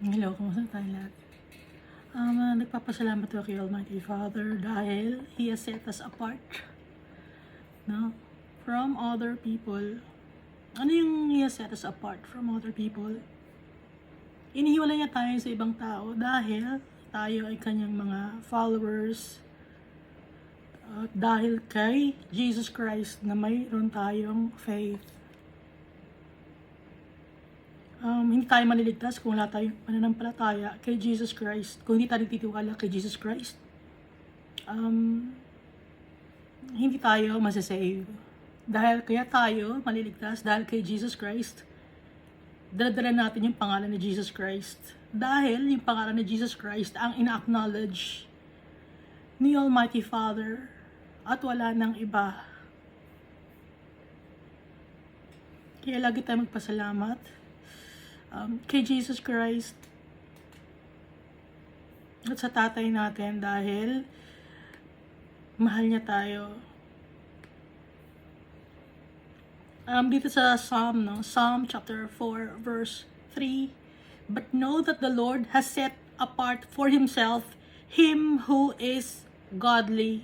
Hello, kumusta tayo lahat? Nagpapasalamat ako kay Almighty Father dahil He has set us apart, no? From other people. Ano yung He has set us apart from other people? Inihiwalay niya tayo sa ibang tao dahil tayo ay kanyang mga followers. At dahil kay Jesus Christ na mayroon tayong faith. Hindi tayo maliligtas kung wala tayong pananampalataya kay Jesus Christ. Kung hindi tayo titiwala kay Jesus Christ, hindi tayo masasave. Dahil kaya tayo maliligtas dahil kay Jesus Christ, daladala natin yung pangalan ni Jesus Christ. Dahil yung pangalan ni Jesus Christ ang ina-acknowledge ni Almighty Father at wala nang iba. Kaya lagi tayo magpasalamat kay Jesus Christ at sa tatay natin dahil mahal niya tayo. Dito sa Psalm chapter 4 verse 3, "But know that the Lord has set apart for Himself him who is godly."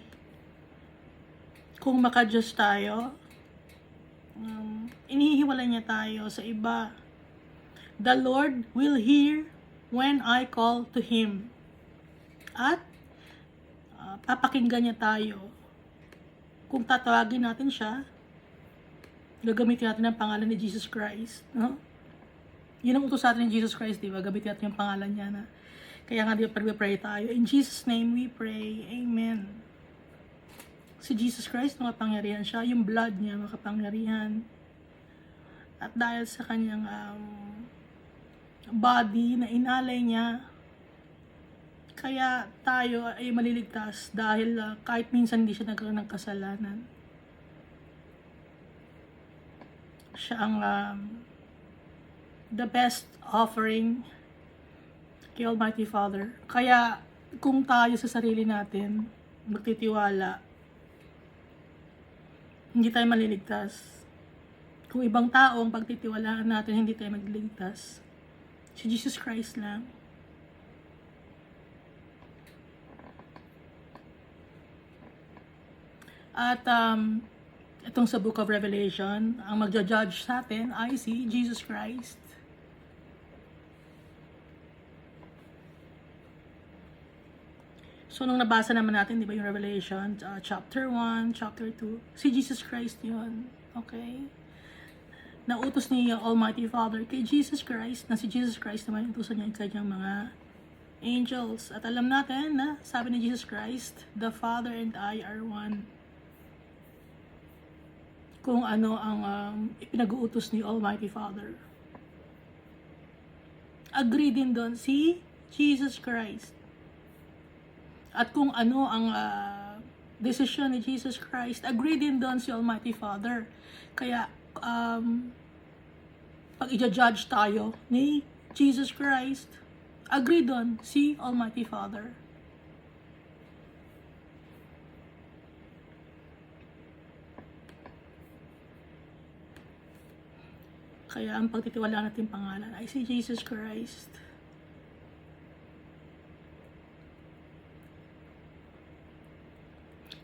Kung maka-Diyos tayo, inihiwalay niya tayo sa iba. "The Lord will hear when I call to Him." At papakinggan niya tayo. Kung tatawagin natin siya, gagamitin natin ang pangalan ni Jesus Christ. No? Yun ang utos sa atin ni Jesus Christ, di ba? Gamitin natin yung pangalan niya na. Kaya nga, di ba, pag-pray tayo. In Jesus' name we pray. Amen. Si Jesus Christ, makapangyarihan siya. Yung blood niya, makapangyarihan. At dahil sa kanyang body na inalay niya, kaya tayo ay maliligtas dahil kahit minsan hindi siya nagkaroon ng kasalanan. Siya ang the best offering kay Almighty Father. Kaya kung tayo sa sarili natin magtitiwala, hindi tayo maliligtas. Kung ibang tao ang pagtitiwalaan natin, hindi tayo magliligtas. Si Jesus Christ lang. At itong sa Book of Revelation, ang magja-judge sa atin ay si Jesus Christ. So nung nabasa naman natin, di ba yung Revelation, chapter 1, chapter 2, si Jesus Christ yun. Okay? Nautos ni Almighty Father kay Jesus Christ, na si Jesus Christ naman utusan niya yung kanyang mga angels. At alam natin na sabi ni Jesus Christ, "The Father and I are one." Kung ano ang ipinag-uutos ni Almighty Father. Agree din doon si Jesus Christ. At kung ano ang desisyon ni Jesus Christ, agree din doon si Almighty Father. Kaya pag i-judge tayo ni Jesus Christ, agree doon si Almighty Father. Kaya ang pagtitiwala natin pangalan ay si Jesus Christ.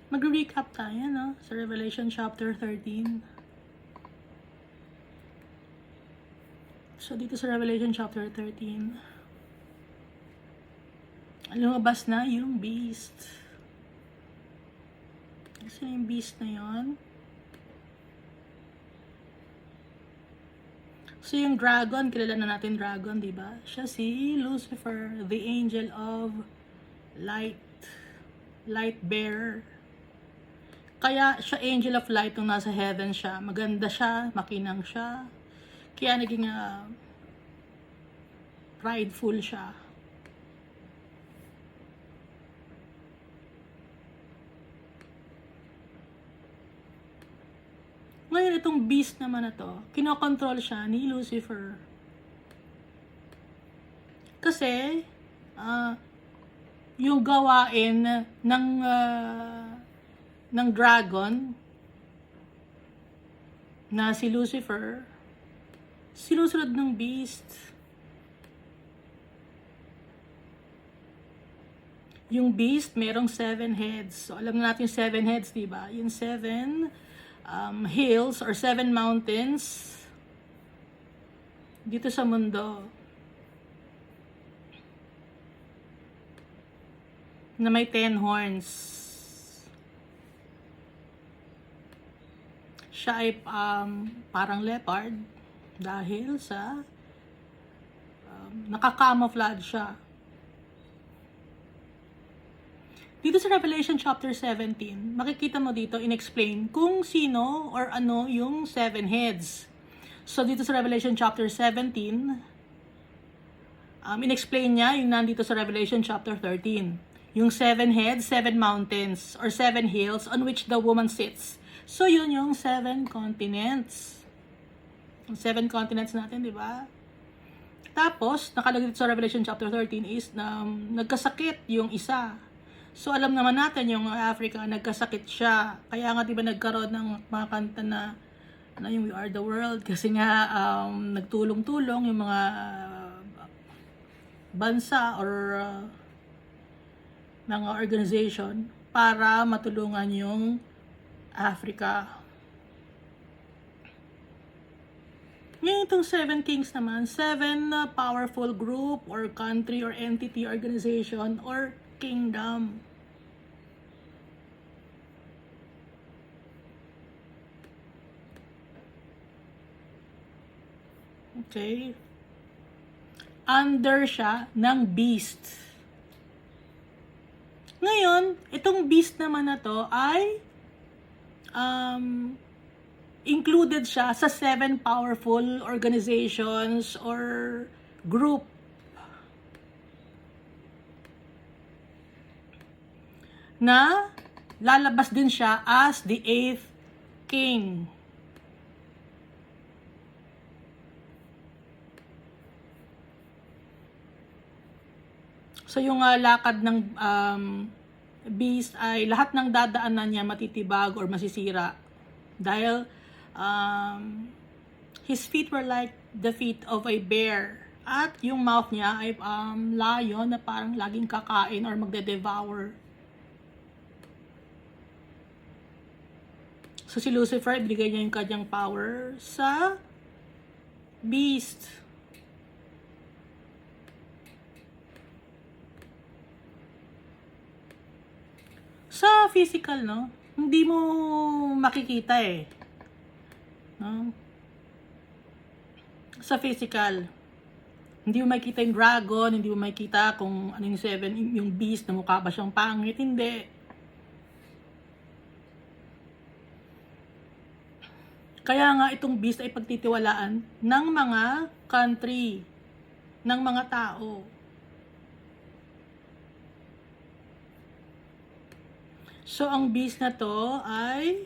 Mag-recap tayo, no? Sa Revelation chapter 13. So, dito sa Revelation chapter 13, lumabas na yung beast. Kasi yung beast na yon. So, yung dragon, kilala na natin dragon, di ba? Siya si Lucifer, the angel of light. Light bearer. Kaya siya angel of light nung nasa heaven siya. Maganda siya, makinang siya. Kaya naging prideful siya. Ngayon itong beast naman na to, kinokontrol siya ni Lucifer. Kasi, yung gawain ng dragon na si Lucifer, sinusunod ng beast. Yung beast, merong 7 heads. So, alam na natin yung 7 heads, di ba? Yung 7 hills or 7 mountains dito sa mundo na may 10 horns. Siya ay parang leopard dahil sa naka-camouflage siya. Dito sa Revelation chapter 17, makikita mo dito in-explain kung sino or ano yung 7 heads. So dito sa Revelation chapter 17, in-explain niya yung nandito sa Revelation chapter 13. Yung 7 heads, 7 mountains, or 7 hills on which the woman sits. So yun yung 7 continents. Yung 7 continents natin, di ba? Tapos, nakalagay dito sa Revelation chapter 13 is na nagkasakit yung isa. So, alam naman natin yung Africa, nagkasakit siya. Kaya nga, diba, nagkaroon ng mga kanta na yung We Are the World. Kasi nga, nagtulong-tulong yung mga bansa or mga organization para matulungan yung Africa. Ngayon, itong 7 kings naman, 7 powerful group or country or entity, organization, or kingdom. Okay. Under siya ng beast. Ngayon, itong beast naman na to ay included siya sa 7 powerful organizations or group. Na lalabas din siya as the 8th king. So yung lakad ng beast ay lahat ng dadaanan niya matitibag or masisira. Dahil his feet were like the feet of a bear. At yung mouth niya ay lion na parang laging kakain or magde-devour. So si Lucifer, ibigay niya yung kanyang power sa beast. Sa physical, no? Hindi mo makikita eh. No? Sa physical, hindi mo makikita yung dragon, hindi mo makikita kung ano yung 7, yung beast na mukha ba siyang pangit, hindi. Kaya nga itong beast ay pagtitiwalaan ng mga country, ng mga tao. So, ang beast na to ay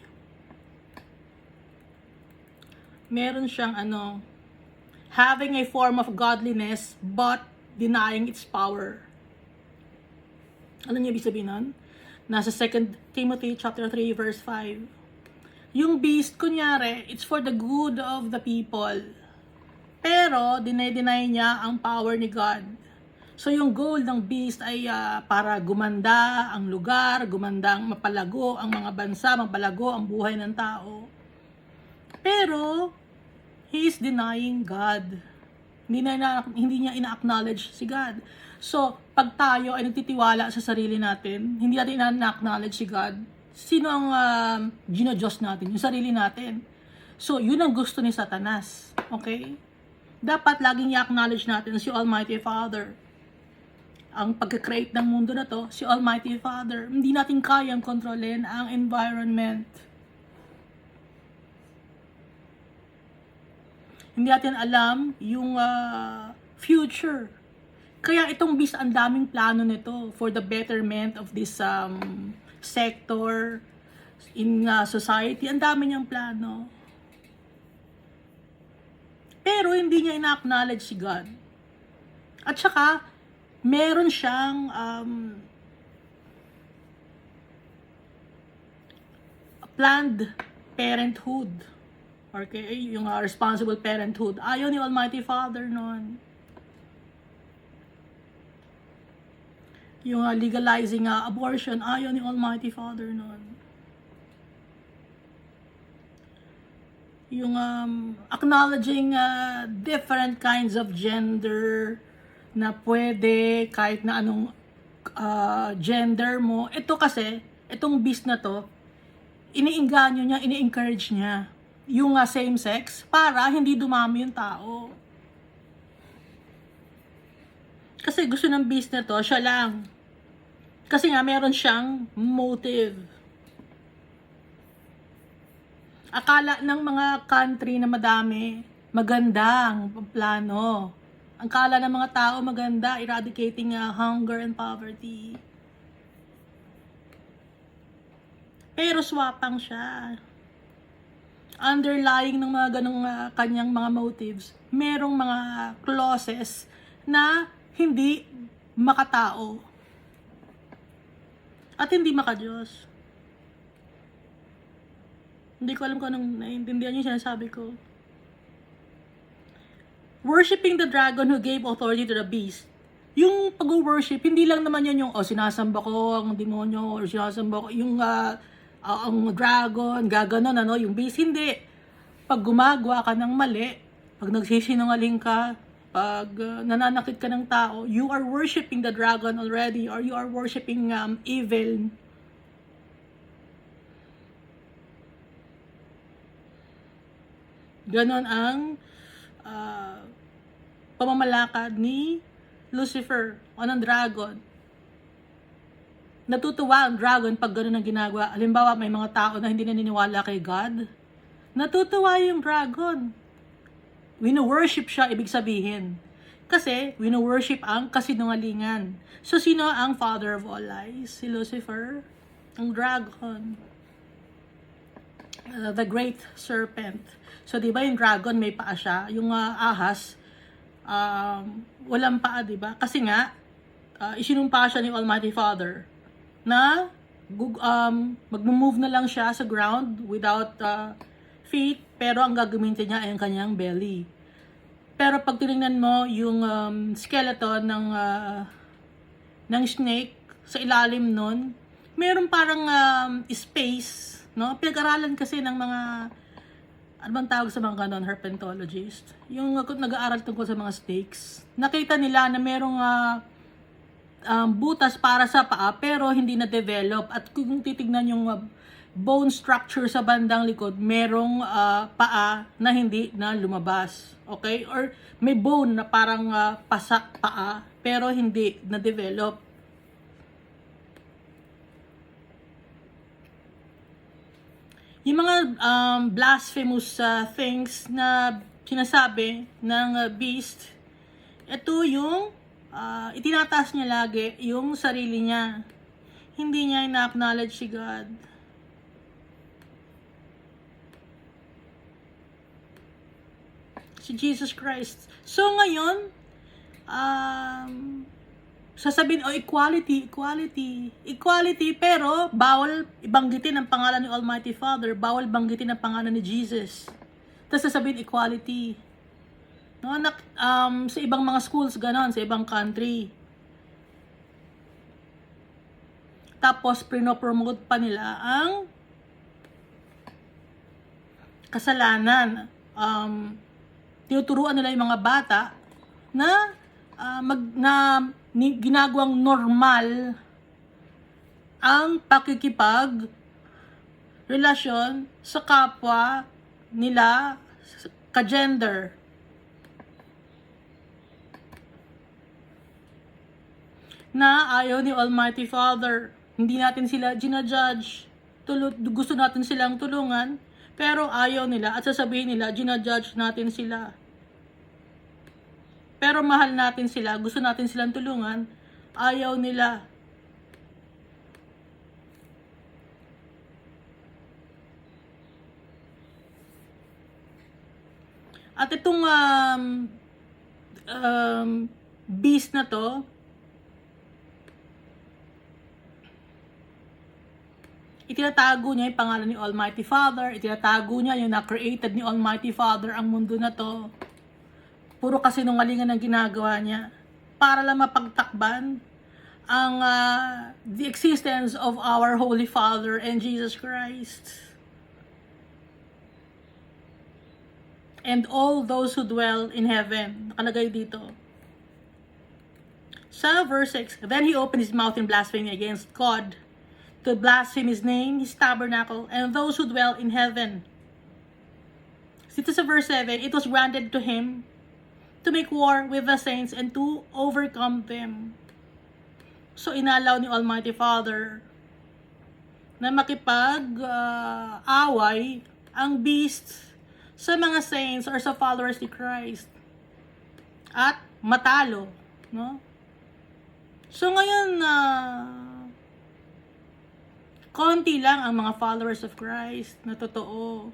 meron siyang having a form of godliness but denying its power. Ano niya ibig sabihin nun? Nasa 2 Timothy chapter 3 verse 5. Yung beast, kunyari, it's for the good of the people. Pero, deny niya ang power ni God. So, yung goal ng beast ay para gumanda ang lugar, gumanda ang mapalago ang mga bansa, mapalago ang buhay ng tao. Pero, he is denying God. Hindi niya ina-acknowledge si God. So, pag tayo ay nagtitiwala sa sarili natin, hindi natin ina-acknowledge si God, sino ang gino-Diyos natin? Yung sarili natin. So, yun ang gusto ni Satanas. Okay? Dapat laging i-acknowledge natin si Almighty Father. Ang pagka-create ng mundo na to, si Almighty Father. Hindi natin kayang kontrolin ang environment. Hindi natin alam yung future. Kaya itong beast, ang daming plano nito for the betterment of this sector in society. Ang dami niyang plano. Pero hindi niya ina-acknowledge si God. At saka, meron siyang planned parenthood. Okay, yung responsible parenthood. Ayaw ni Almighty Father nun. Yung legalizing abortion, ayaw ni Almighty Father nun. Yung acknowledging different kinds of gender na pwede kahit na anong gender mo. Ito kasi, itong beast na to, iniinganyo niya, ini-encourage niya yung same sex para hindi dumami yung tao. Kasi gusto ng beast na to, siya lang. Kasi nga meron siyang motive. Akala ng mga country na madami, maganda ang plano. Ang kala ng mga tao maganda, eradicating hunger and poverty. Pero swapang siya. Underlying ng mga ganong kanyang mga motives, merong mga clauses na hindi makatao. At hindi makadiyos. Hindi ko alam kung anong naiintindihan yung sinasabi ko. Worshipping the dragon who gave authority to the beast. Yung pag-worship, hindi lang naman yan yung, sinasamba ko ang demonyo, or sinasamba ko yung ang dragon, gaganon, yung beast. Hindi. Pag gumagawa ka ng mali, pag nagsisinungaling ka, pag nananakit ka ng tao, you are worshipping the dragon already, or you are worshipping evil. Ganon ang pamamalakad ni Lucifer o ng dragon. Natutuwa ang dragon pag gano'n ang ginagawa. Halimbawa, may mga tao na hindi naniniwala kay God. Natutuwa yung dragon. Wino-worship siya, ibig sabihin. Kasi, wino-worship ang kasinungalingan. So, sino ang father of all lies? Si Lucifer. Ang dragon. The great serpent. So, di ba yung dragon may paa siya? Yung ahas, walang paa, di ba? Kasi nga, isinumpa siya ni Almighty Father na mag-move na lang siya sa ground without feet, pero ang gagamitin niya ay ang kanyang belly. Pero pag tinignan mo yung skeleton ng snake sa ilalim nun, meron parang space, no? Pinag-aralan kasi ng mga ano bang tawag sa mga ganon, herpetologist, yung nag-aaral tungkol sa mga snakes, nakita nila na merong butas para sa paa pero hindi na-develop, at kung titignan yung bone structure sa bandang likod, merong paa na hindi na lumabas, okay? Or may bone na parang pasak paa pero hindi na-develop. Yung mga blasphemous things na sinasabi ng beast, ito yung itinataas niya lagi yung sarili niya. Hindi niya ina-acknowledge si God. Si Jesus Christ. So ngayon, sasabihin, equality, pero bawal banggitin ang pangalan ni Almighty Father, bawal banggitin ang pangalan ni Jesus. Tapos sasabihin, equality. No, sa ibang mga schools, ganon, sa ibang country. Tapos, pinopromote pa nila ang kasalanan. Tinuturuan nila yung mga bata na ginagawang normal ang pakikipag relasyon sa kapwa nila ka-gender. Na ayaw ni Almighty Father. Hindi natin sila ginajudge. Gusto natin silang tulungan, pero ayaw nila at sasabihin nila, ginajudge natin sila. Pero mahal natin sila, gusto natin silang tulungan, ayaw nila. At itong beast na to, itinatago niya yung pangalan ni Almighty Father, itinatago niya yung na-created ni Almighty Father ang mundo na to. Puro kasinungalingan ang ginagawa niya para lang mapagtakban the existence of our Holy Father and Jesus Christ. And all those who dwell in heaven. Nakalagay dito. Sa verse 6, then he opened his mouth in blasphemy against God, to blaspheme his name, his tabernacle, and those who dwell in heaven. Dito sa verse 7, it was granted to him to make war with the saints and to overcome them. So inalaw ni Almighty Father na makipag-away ang beast sa mga saints or sa followers ni Christ at matalo, no? So ngayon konti lang ang mga followers of Christ na totoo.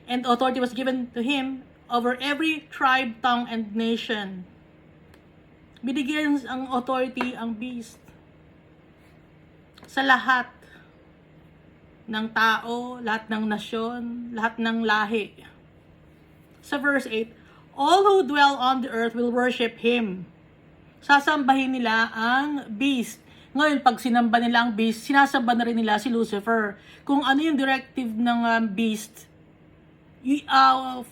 And authority was given to him over every tribe, tongue, and nation. Binigyan ang authority ang beast sa lahat ng tao, lahat ng nasyon, lahat ng lahi. Sa verse 8, all who dwell on the earth will worship him. Sasambahin nila ang beast. Ngayon, pag sinamba nila ang beast, sinasamba na rin nila si Lucifer. Kung ano yung directive ng beast,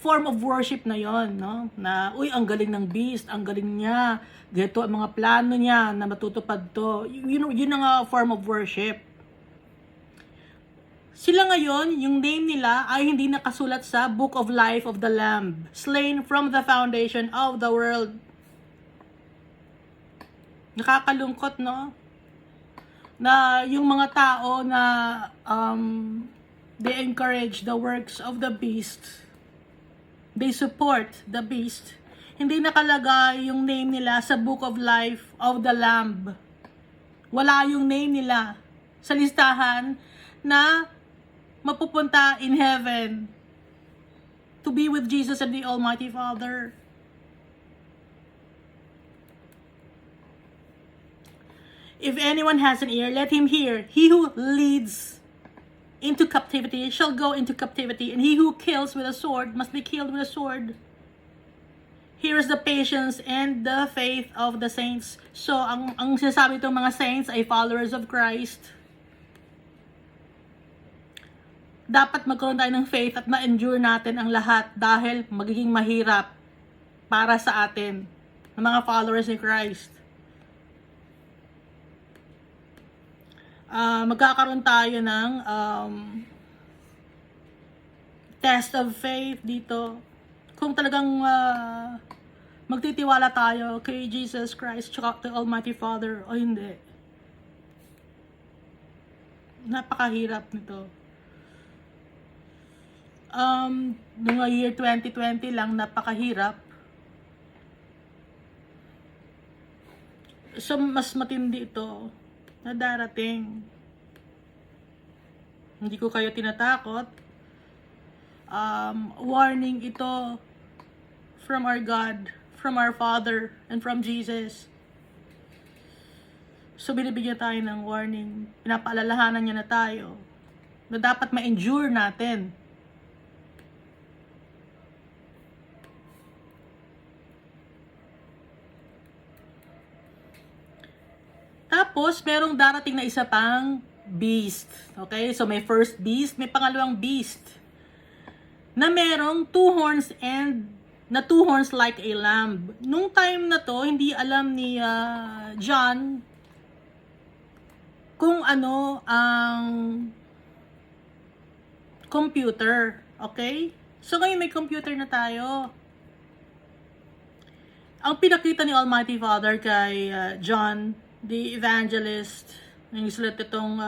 form of worship na yon, no? Na, uy, ang galing ng beast, ang galing niya, ganito ang mga plano niya na matutupad to. Yun ang form of worship. Sila ngayon, yung name nila ay hindi nakasulat sa Book of Life of the Lamb, slain from the foundation of the world. Nakakalungkot, no? Na yung mga tao na they encourage the works of the beast, they support the beast, hindi nakalagay yung name nila sa Book of Life of the Lamb. Wala yung name nila sa listahan na mapupunta in heaven to be with Jesus and the Almighty Father. If anyone has an ear, let him hear. He who leads into captivity shall go into captivity, and he who kills with a sword must be killed with a sword. Here is the patience and the faith of the saints. So, ang sinasabi itong mga saints ay followers of Christ. Dapat magkaroon tayo ng faith at ma-endure natin ang lahat dahil magiging mahirap para sa atin, ng mga followers ni Christ. Magkakaroon tayo ng test of faith dito. Kung talagang magtitiwala tayo kay Jesus Christ at the Almighty Father o hindi. Napakahirap nito. Noong year 2020 lang, napakahirap. So, mas matindi ito na darating. Hindi ko kayo tinatakot. Warning ito from our God, from our Father, and from Jesus. So, binibigyan tayo ng warning. Pinapaalalahanan niya na tayo na dapat ma-endure natin. Tapos, merong darating na isa pang beast. Okay? So, may first beast, may pangalawang beast. Na merong two horns like a lamb. Nung time na to, hindi alam ni John kung ano ang computer. Okay? So, ngayon may computer na tayo. Ang pinakita ni Almighty Father kay John the Evangelist, yung sulat itong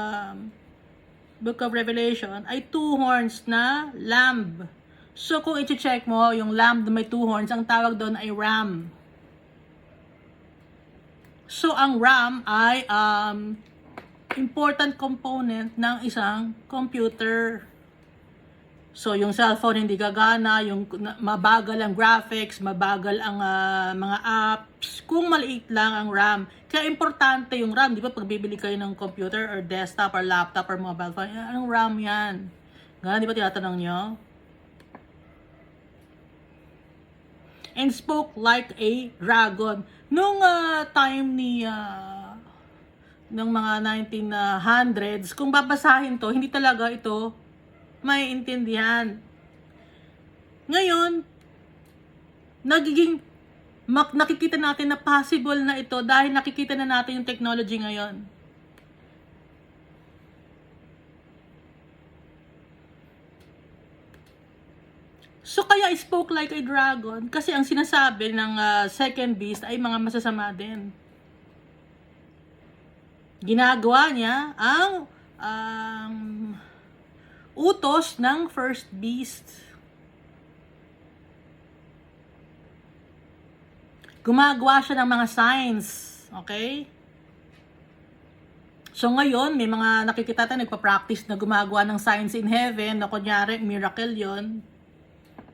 Book of Revelation, ay two horns na lamb. So, kung i-check mo, yung lamb na may two horns, ang tawag doon ay ram. So, ang ram ay important component ng isang computer. So, yung cellphone hindi gagana, yung mabagal ang graphics, mabagal ang mga apps, kung maliit lang ang RAM. Kaya importante yung RAM, di ba? Pag bibili kayo ng computer or desktop or laptop or mobile phone, anong RAM yan? Ganun, di ba tinatanong nyo? and spoke like a dragon. Nung time ni ng mga 1900s, kung babasahin to, hindi talaga ito may intindihan. Ngayon, nakikita natin na possible na ito dahil nakikita na natin yung technology ngayon. So kaya spoke like a dragon kasi ang sinasabi ng second beast ay mga masasama din. Ginagawa niya ang utos ng first beast. Gumagawa siya ng mga signs. Okay? So ngayon, may mga nakikita tayo nagpa-practice na gumagawa ng signs in heaven na kunyari, miracle yon.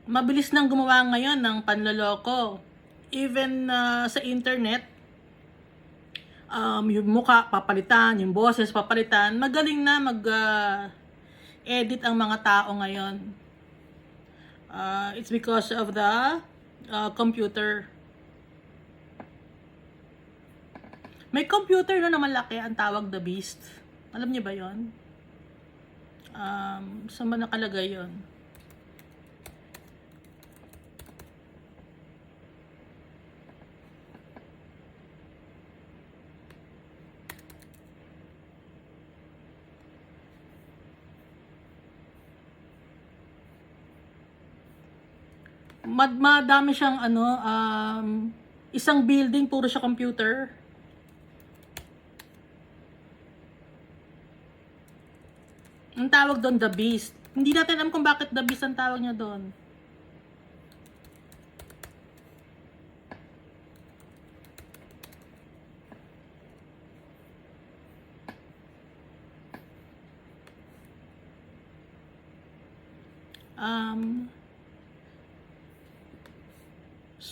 Mabilis nang gumawa ngayon ng panloloko. Even sa internet, yung mukha papalitan, yung boses papalitan, magaling na mag-edit ang mga tao ngayon. It's because of the computer. May computer na malaki ang tawag The Beast. Alam niyo ba yon? Saan ba nakalagay yon? Madami siyang isang building puro siya computer. Ang tawag doon The Beast. Hindi natin alam kung bakit The Beast ang tawag niya doon.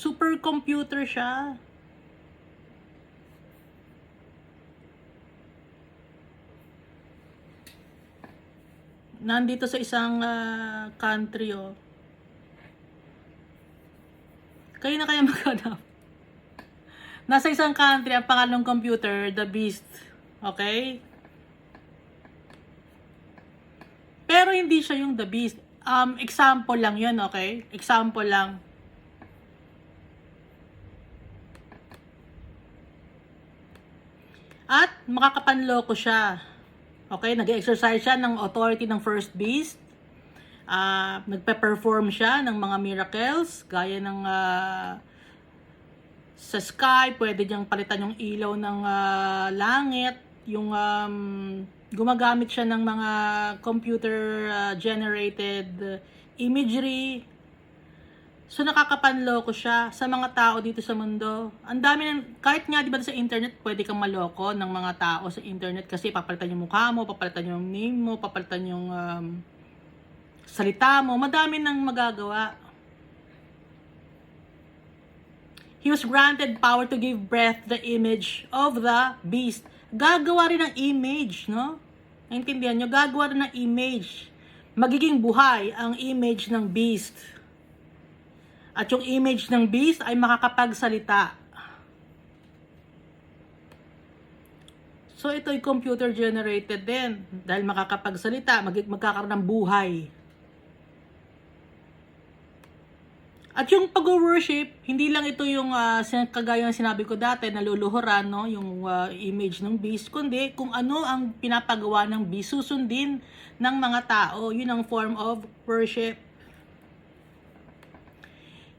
Supercomputer siya. Nandito sa isang country, oh. Kayo na kaya maghanap. Nasa isang country, ang pangalong computer, The Beast. Okay? Pero hindi siya yung The Beast. Example lang yun, okay? Example lang. At makakapanloko siya. Okay, nag-exercise siya ng authority ng first beast. Nagpe-perform siya ng mga miracles, gaya ng sa sky, pwede niyang palitan yung ilaw ng langit, yung gumagamit siya ng mga computer generated imagery. So nakakapanloko siya sa mga tao dito sa mundo. Ang dami kahit nga 'di ba sa internet pwede kang maloko ng mga tao sa internet kasi papalitan yung mukha mo, papalitan yung name mo, papalitan yung salita mo, madami nang magagawa. He was granted power to give breath the image of the beast. Gagawa rin ng image, no? Naintindihan nyo? Gagawa rin ng image. Magiging buhay ang image ng beast. At yung image ng beast ay makakapagsalita. So ito ay computer generated din. Dahil makakapagsalita, magkakaroon ng buhay. At yung pag-worship, hindi lang ito yung kagaya ng sinabi ko dati, naluluhuran, no? Yung image ng beast, kundi kung ano ang pinapagawa ng beast, susundin ng mga tao. Yun ang form of worship.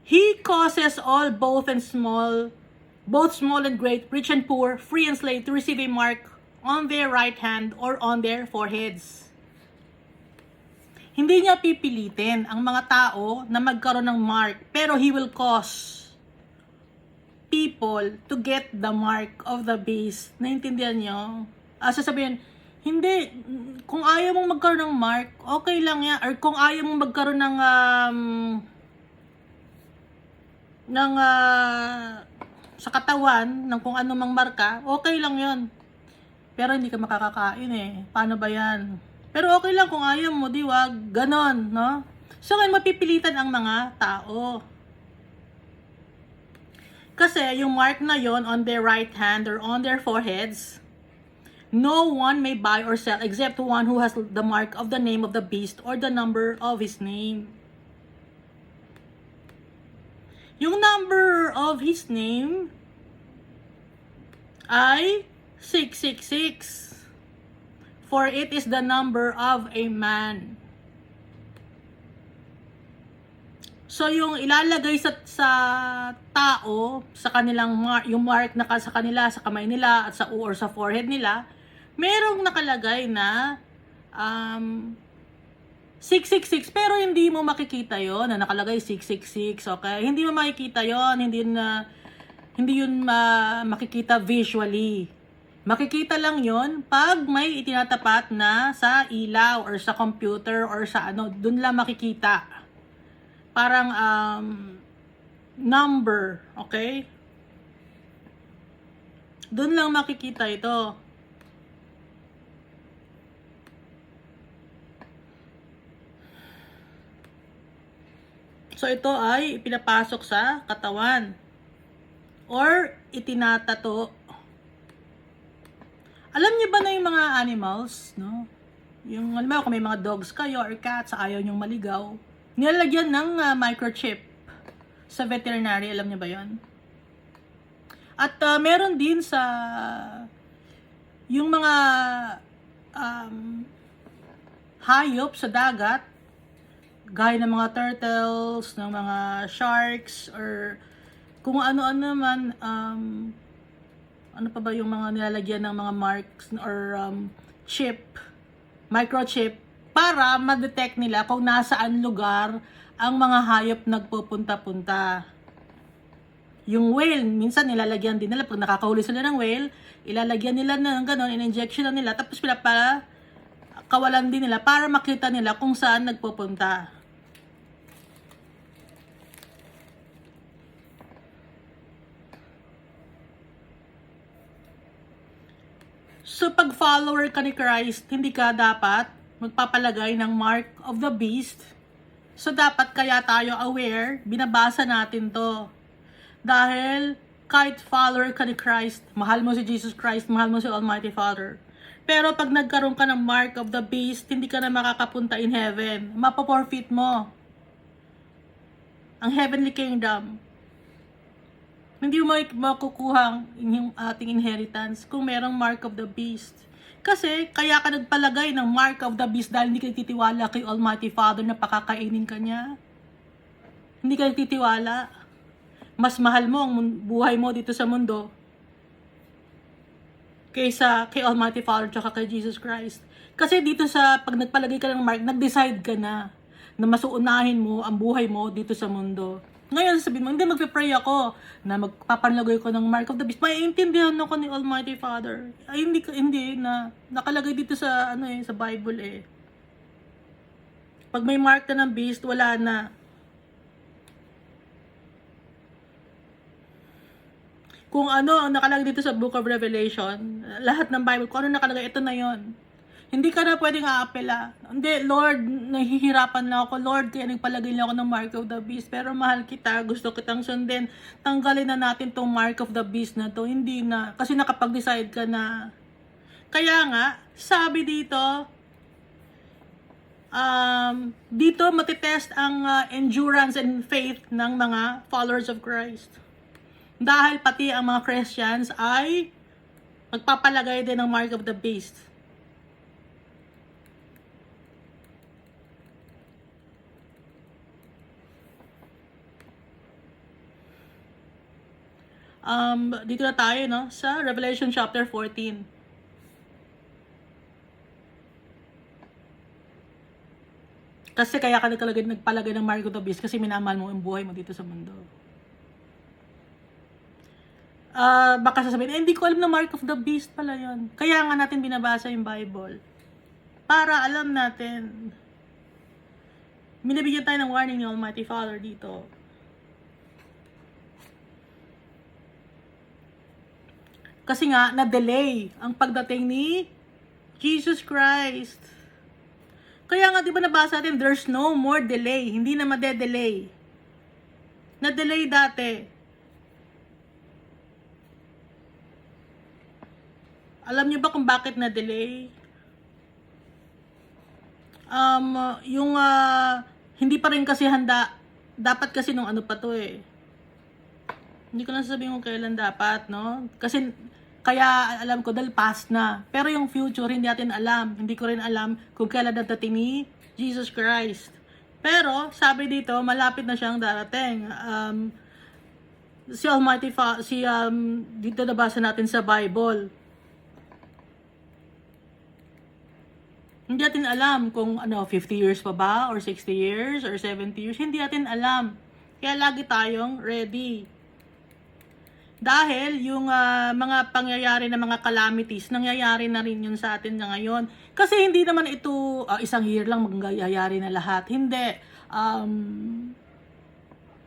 He causes all, both small and great, rich and poor, free and slave, to receive a mark on their right hand or on their foreheads. Hindi niya pipilitin ang mga tao na magkaroon ng mark, pero he will cause people to get the mark of the beast. Naintindihan niyo? Sasabihin, hindi, kung ayaw mong magkaroon ng mark, okay lang yan. Or kung ayaw mong magkaroon ng sa katawan ng kung ano mang marka, okay lang yon. Pero hindi ka makakakain eh. Paano ba yan? Pero okay lang kung ayaw mo, di wag. Ganon, no? So ngayon mapipilitan ang mga tao. Kasi yung mark na yon on their right hand or on their foreheads, no one may buy or sell except one who has the mark of the name of the beast or the number of his name. Yung number of his name ay 666. For it is the number of a man. So yung ilalagay sa tao, sa kanilang yung mark na sa kanila, sa kamay nila at sa or sa forehead nila, merong nakalagay na 666, pero hindi mo makikita yon na nakalagay 666, okay? Hindi mo makikita yon, hindi yun makikita visually. Makikita lang yon pag may itinatapat na sa ilaw or sa computer or sa dun lang makikita. Parang number, okay? Dun lang makikita ito. So ito ay pinapasok sa katawan or itinatato. Alam niyo ba na yung mga animals, no? Yung alam mo kung may mga dogs kayo or cats ayaw nyong maligaw, nilalagyan ng microchip sa veterinary, alam niyo ba 'yon? At meron din sa yung mga hayop sa dagat, gaya ng mga turtles, ng mga sharks, or kung ano-ano naman, ano pa ba yung mga nilalagyan ng mga marks or chip, microchip, para ma-detect nila kung nasaan lugar ang mga hayop nagpupunta-punta. Yung whale, minsan nilalagyan din nila, pag nakakahuli sila ng whale, ilalagyan nila ng gano'n, in-injection na nila, tapos kawalan din nila para makita nila kung saan nagpupunta. So, pag follower ka ni Christ, hindi ka dapat magpapalagay ng mark of the beast. So, dapat kaya tayo aware, binabasa natin to. Dahil, kahit follower ka ni Christ, mahal mo si Jesus Christ, mahal mo si Almighty Father. Pero pag nagkaroon ka ng mark of the beast, hindi ka na makakapunta in heaven. Mapaporfeit mo ang heavenly kingdom. Hindi mo makukuha yung ating inheritance kung merong mark of the beast. Kasi, kaya ka nagpalagay ng mark of the beast dahil hindi ka nagtitiwala kay Almighty Father na pakakainin ka niya. Hindi ka nagtitiwala. Mas mahal mo ang buhay mo dito sa mundo kaysa kay Almighty Father tsaka kay Jesus Christ. Kasi dito pag nagpalagay ka ng mark, nag-decide ka na mas uunahin mo ang buhay mo dito sa mundo. Ngayon, sabihin mo, hindi, magpe-pray ako na magpapanlagay ko ng mark of the beast. Maiintindihan ako ni Almighty Father. Ay, hindi na nakalagay dito sa sa Bible eh. Pag may mark na ng beast, wala na. Kung ano ang nakalagay dito sa Book of Revelation, lahat ng Bible, kung ano nakalagay, ito na yon. Hindi ka na pwedeng aapela. Hindi, Lord, nahihirapan lang ako. Lord, kaya nagpalagay lang ako ng mark of the beast. Pero mahal kita, gusto kitang sundin. Tanggalin na natin tong mark of the beast na to. Hindi na. Kasi nakapag-decide ka na. Kaya nga, sabi dito, dito matitest ang endurance and faith ng mga followers of Christ. Dahil pati ang mga Christians ay magpapalagay din ng mark of the beast. Dito na tayo, no? Sa Revelation chapter 14. Kasi kaya ka nagpalagay ng mark of the beast kasi minamahal mo ang buhay mo dito sa mundo. Baka sasabihin, hindi ko alam na mark of the beast pala yon. Kaya nga natin binabasa yung Bible. Para alam natin. Binibigyan tayo ng warning ni Almighty Father dito. Kasi nga, na-delay ang pagdating ni Jesus Christ. Kaya nga, di ba nabasa natin, there's no more delay. Hindi na made-delay. Na-delay dati. Alam niyo ba kung bakit na-delay? Yung hindi pa rin kasi handa. Dapat kasi nung ano pa to eh. Hindi ko na sasabihin kung kailan dapat, no? Kasi kaya alam ko dahil past na. Pero yung future hindi natin alam. Hindi ko rin alam kung kailan dadating ni Jesus Christ. Pero sabi dito, malapit na siyang darating. Si Almighty dito nabasa natin sa Bible. Hindi natin alam kung 50 years pa ba, or 60 years, or 70 years. Hindi natin alam. Kaya lagi tayong ready. Dahil yung mga pangyayari na mga calamities, nangyayari na rin yun sa atin na ngayon. Kasi hindi naman ito isang year lang mangyayari na lahat. Hindi.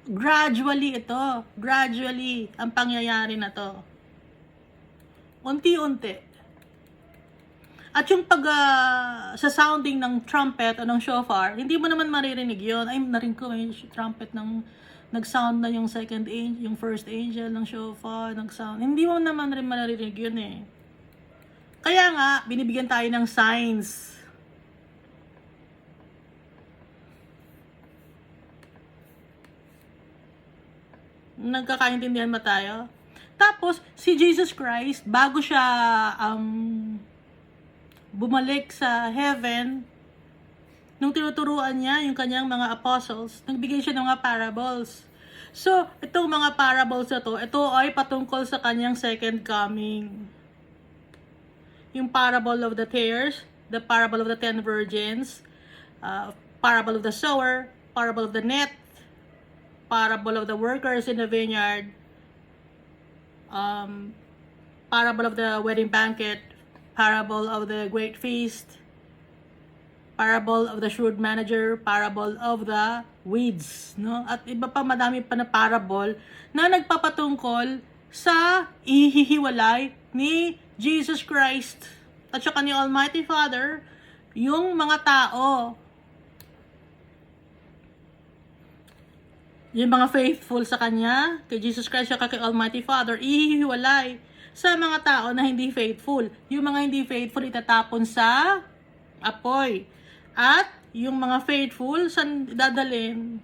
Gradually ito. Gradually ang pangyayari na to. Unti-unti. At yung sa sounding ng trumpet o ng shofar, hindi mo naman maririnig yun. Ay, narinig ko may trumpet ng nag-sound na yung second angel, yung first angel ng shofar, nag-sound. Hindi mo naman rin maririnig yun eh. Kaya nga, binibigyan tayo ng signs. Nagkakaintindihan ba tayo? Tapos, si Jesus Christ, bago siya bumalik sa heaven, nung tinuturuan niya yung kanyang mga apostles, nagbigay siya ng mga parables. So, itong mga parables na to, ito ay patungkol sa kanyang second coming. Yung parable of the tares, the parable of the 10 virgins, parable of the sower, parable of the net, parable of the workers in the vineyard, parable of the wedding banquet, parable of the great feast, parable of the shrewd manager, parable of the weeds, no? At iba pa, madami pa na parable na nagpapatungkol sa ihihiwalay ni Jesus Christ at saka ni Almighty Father yung mga tao. Yung mga faithful sa Kanya, kay Jesus Christ at kay Almighty Father, ihihiwalay sa mga tao na hindi faithful. Yung mga hindi faithful itatapon sa apoy. At yung mga faithful saan dadalhin?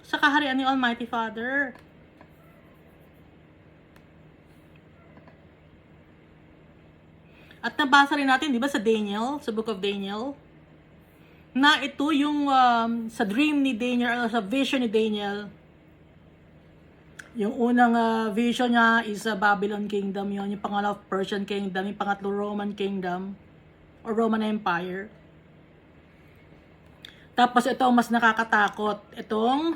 Sa kaharian ni Almighty Father. At nabasa rin natin, di ba, sa Daniel, sa Book of Daniel, na ito yung sa dream ni Daniel, sa vision ni Daniel, yung unang vision niya is Babylon Kingdom, yun. Yung pangalawa, Persian Kingdom. Yung pangatlo, Roman Kingdom or Roman Empire. Tapos ito mas nakakatakot. Itong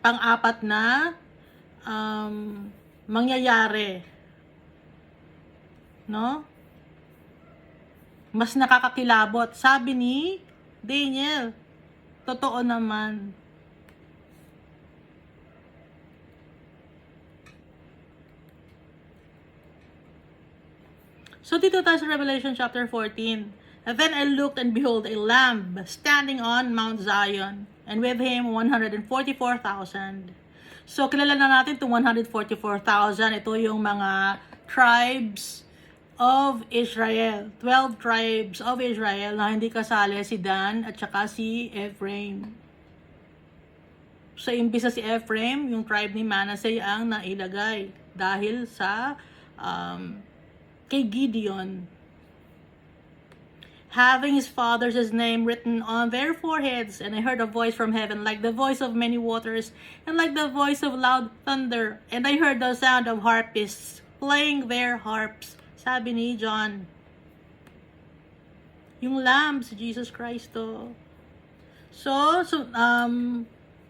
pang-apat na mangyayari. No? Mas nakakakilabot. Sabi ni Daniel, totoo naman. So dito tayo sa Revelation chapter 14. And then I looked and behold a lamb standing on Mount Zion, and with him 144,000. So kilala na natin itong 144,000. Ito yung mga tribes of Israel. 12 tribes of Israel na hindi kasali si Dan at saka si Ephraim. So imbisa si Ephraim, yung tribe ni Manasseh ang nailagay dahil sa kay Gideon, having his father's name written on their foreheads. And I heard a voice from heaven like the voice of many waters and like the voice of loud thunder. And I heard the sound of harpists playing their harps. Sabi ni John, yung lamb si Jesus Christ to. So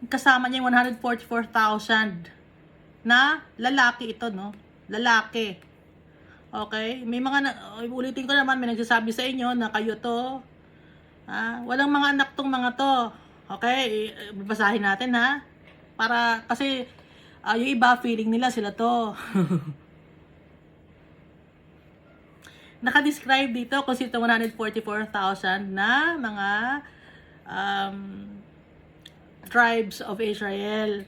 kasama niya yung 144,000 na lalaki ito, no? Lalaki. Okay? May mga, ulitin ko naman, may nagsasabi sa inyo na kayo to. Walang mga anak tong mga to. Okay? Babasahin natin, ha? Para, kasi, yung iba, feeling nila sila to. Naka-describe dito kung sito 144,000 na mga tribes of Israel.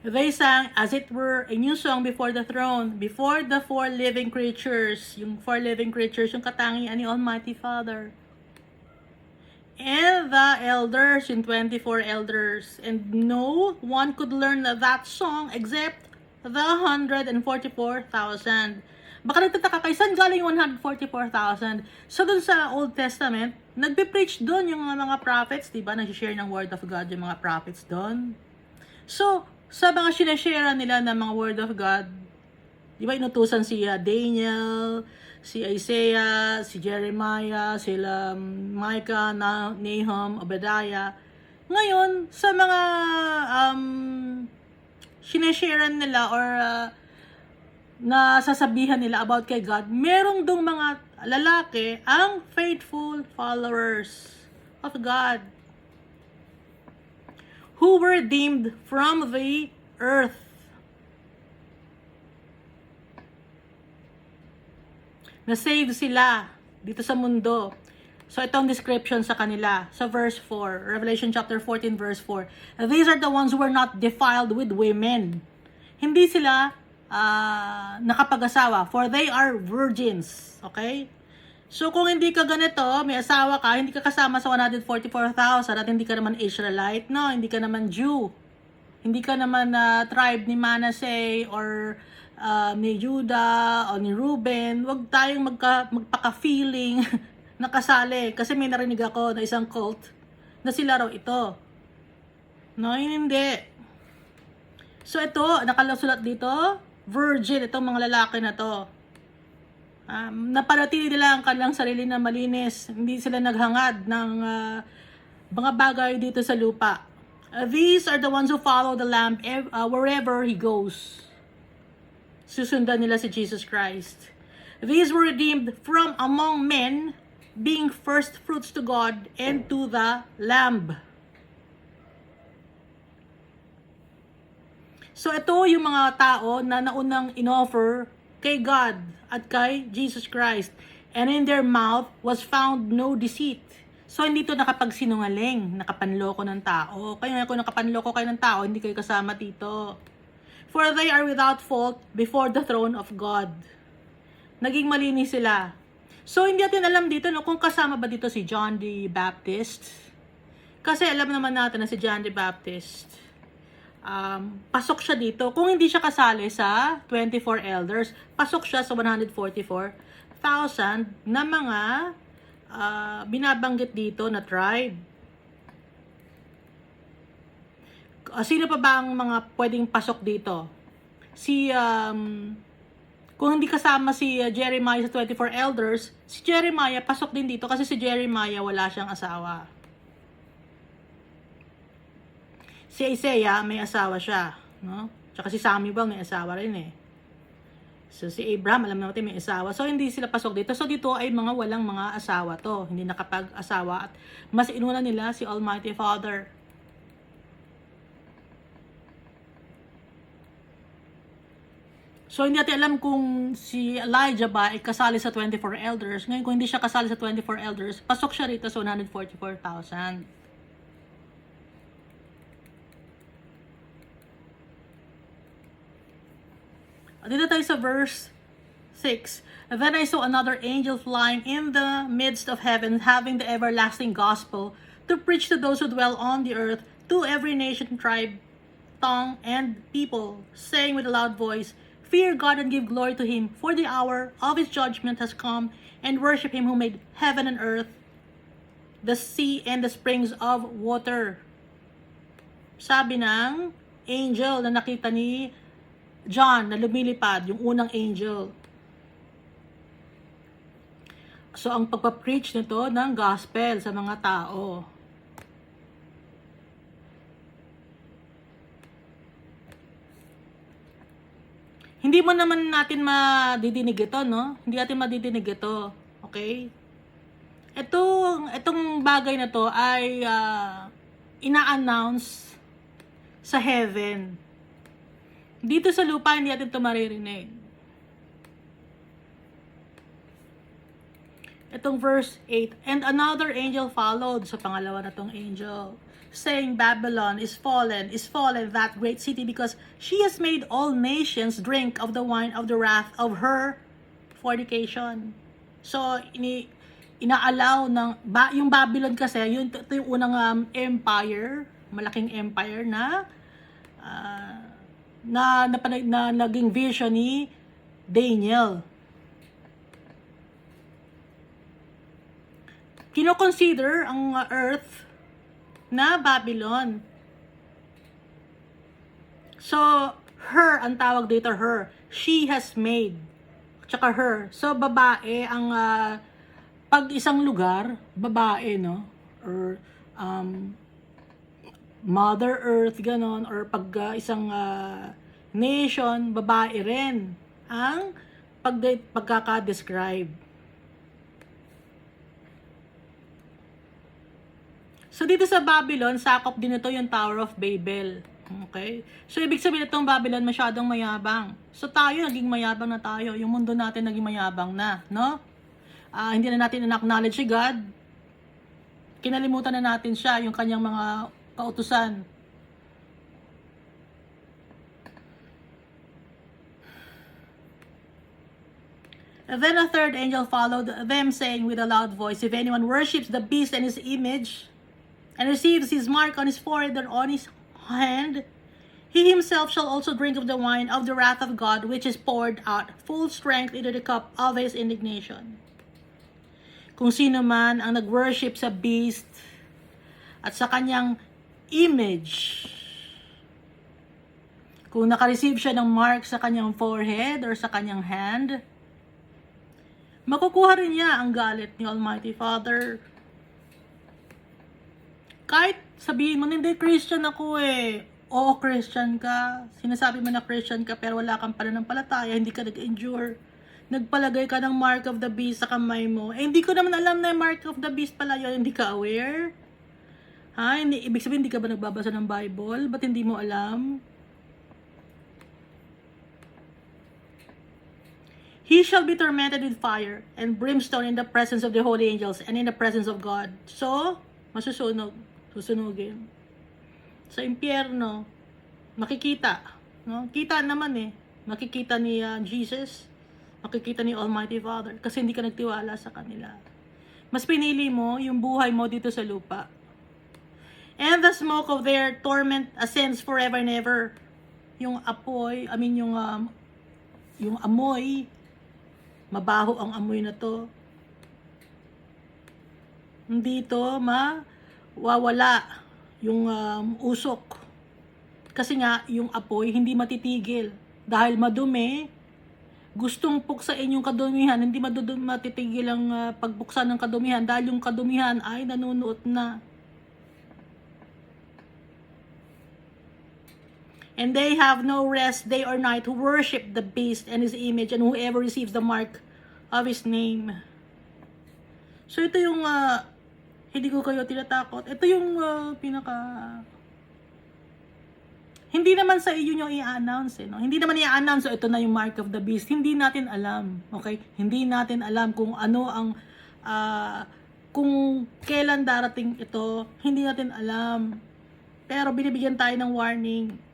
They sang, as it were, a new song before the throne, before the four living creatures. Yung four living creatures, yung katangian ni Almighty Father. And the elders, yung 24 elders. And no one could learn that song except the 144,000. Baka nagtataka kayo, saan galing yung 144,000? So dun sa Old Testament, nagbe-preach dun yung mga prophets, diba? Nag-share ng Word of God yung mga prophets dun. So, sa mga sinashare nila ng mga Word of God, diba inutusan si Daniel, si Isaiah, si Jeremiah, sila Micah, Nahum, Obadiah. Ngayon, sa mga sinashare nila or nasasabihan nila about kay God, merong dong mga lalaki ang faithful followers of God who were redeemed from the earth. Na-save sila dito sa mundo. So, itong description sa kanila. Sa verse 4, Revelation chapter 14, verse 4. These are the ones who were not defiled with women. Hindi sila nakapag-asawa, for they are virgins. Okay? So, kung hindi ka ganito, may asawa ka, hindi ka kasama sa 144,000 at hindi ka naman Israelite, no? Hindi ka naman Jew. Hindi ka naman tribe ni Manasseh or ni Judah o ni Reuben. Huwag tayong magpaka-feeling na kasali. Kasi may narinig ako na isang cult na sila raw ito. No, hindi. So, ito, nakalasulat dito, virgin, itong mga lalaki na to. Napanatili nila ang kanilang sarili na malinis. Hindi sila naghangad ng mga bagay dito sa lupa. These are the ones who follow the Lamb wherever He goes. Susundan nila si Jesus Christ. These were redeemed from among men, being first fruits to God and to the Lamb. So ito yung mga tao na naunang inoffer kay God at kay Jesus Christ. And in their mouth was found no deceit. So hindi to nakapagsinungaling, nakapanloko ng tao. Kaya kung nakapanloko kayo ng tao, hindi kayo kasama dito. For they are without fault before the throne of God. Naging malinis sila. So hindi natin alam dito no, kung kasama ba dito si John the Baptist. Kasi alam naman natin na si John the Baptist, pasok siya dito. Kung hindi siya kasali sa 24 elders, pasok siya sa 144,000 na mga binabanggit dito na tribe. Sino pa ba ang mga pwedeng pasok dito? Kung hindi kasama si Jeremiah sa 24 elders, si Jeremiah pasok din dito kasi si Jeremiah wala siyang asawa. Si Isaiah, may asawa siya, no? Tsaka si Samuel may asawa rin eh. So si Abraham, alam natin may asawa. So hindi sila pasok dito. So dito ay mga walang mga asawa to. Hindi nakapag-asawa at mas inuna nila si Almighty Father. So hindi natin alam kung si Elijah ba ay kasali sa 24 elders. Ngayon kung hindi siya kasali sa 24 elders, pasok siya rito sa 144,000. Dito tayo sa verse 6. Then I saw another angel flying in the midst of heaven, having the everlasting gospel to preach to those who dwell on the earth, to every nation, tribe, tongue, and people, saying with a loud voice, Fear God and give glory to Him, for the hour of His judgment has come, and worship Him who made heaven and earth, the sea, and the springs of water. Sabi ng angel na nakita ni John na lumilipad, yung unang angel. So, ang pagpapreach nito ng gospel sa mga tao. Hindi mo naman natin madidinig ito, no? Hindi natin madidinig ito. Okay? Itong bagay na to ay ina-announce sa heaven. Dito sa lupa, hindi natin ito maririnig. Itong verse 8, and another angel followed, sa pangalawa na tong angel, saying, Babylon is fallen, that great city, because she has made all nations drink of the wine of the wrath of her fornication. So, inaalaw ng, yung Babylon kasi, ito yung unang empire, malaking empire na naging vision ni Daniel. Kino-consider ang earth na Babylon. So, her, ang tawag dito, her. She has made. Tsaka her. So, babae, ang pag isang lugar, babae, no? Or, Mother Earth, ganon. Or pag isang nation, babae rin. Ang pagkaka-describe. So, dito sa Babylon, sakop din ito yung Tower of Babel. Okay? So, ibig sabihin itong Babylon masyadong mayabang. So, tayo, naging mayabang na tayo. Yung mundo natin naging mayabang na. No? Hindi na natin na-acknowledge si God. Kinalimutan na natin siya, yung kanyang mga kautusan. And then a third angel followed them, saying with a loud voice, if anyone worships the beast and his image, and receives his mark on his forehead or on his hand, he himself shall also drink of the wine of the wrath of God, which is poured out full strength into the cup of his indignation. Kung sino man ang nag-worship sa beast at sa kanyang image, kung nakareceive siya ng mark sa kanyang forehead or sa kanyang hand, makukuha rin niya ang galit ni Almighty Father. Kahit sabihin mo, hindi, Christian ako eh. Oo, Christian ka. Sinasabi mo na Christian ka, pero wala kang pananampalataya, hindi ka nag-endure. Nagpalagay ka ng mark of the beast sa kamay mo. Eh, hindi ko naman alam na yung mark of the beast pala yun. Hindi ka aware? Ha? Ibig sabihin, hindi ka ba nagbabasa ng Bible? Ba't hindi mo alam? He shall be tormented with fire and brimstone in the presence of the holy angels and in the presence of God. So, susunugin. Sa impyerno, makikita. No? Kita naman eh. Makikita ni Jesus. Makikita ni Almighty Father. Kasi hindi ka nagtiwala sa kanila. Mas pinili mo yung buhay mo dito sa lupa. And the smoke of their torment ascends forever and ever. Yung apoy, yung amoy, mabaho ang amoy na to. Hindi to mawawala yung usok. Kasi nga, yung apoy hindi matitigil. Dahil madumi, gustong puksain yung kadumihan, hindi matitigil ang pagbuksan ng kadumihan dahil yung kadumihan ay nanunuot na. And they have no rest day or night who worship the beast and his image and whoever receives the mark of his name. So ito yung hindi ko kayo tinatakot. Ito yung hindi naman sa iyo yung i-announce no? Hindi naman i-announce so ito na yung mark of the beast. Hindi natin alam. Okay? Hindi natin alam kung ano ang kung kailan darating ito. Hindi natin alam. Pero binibigyan tayo ng warning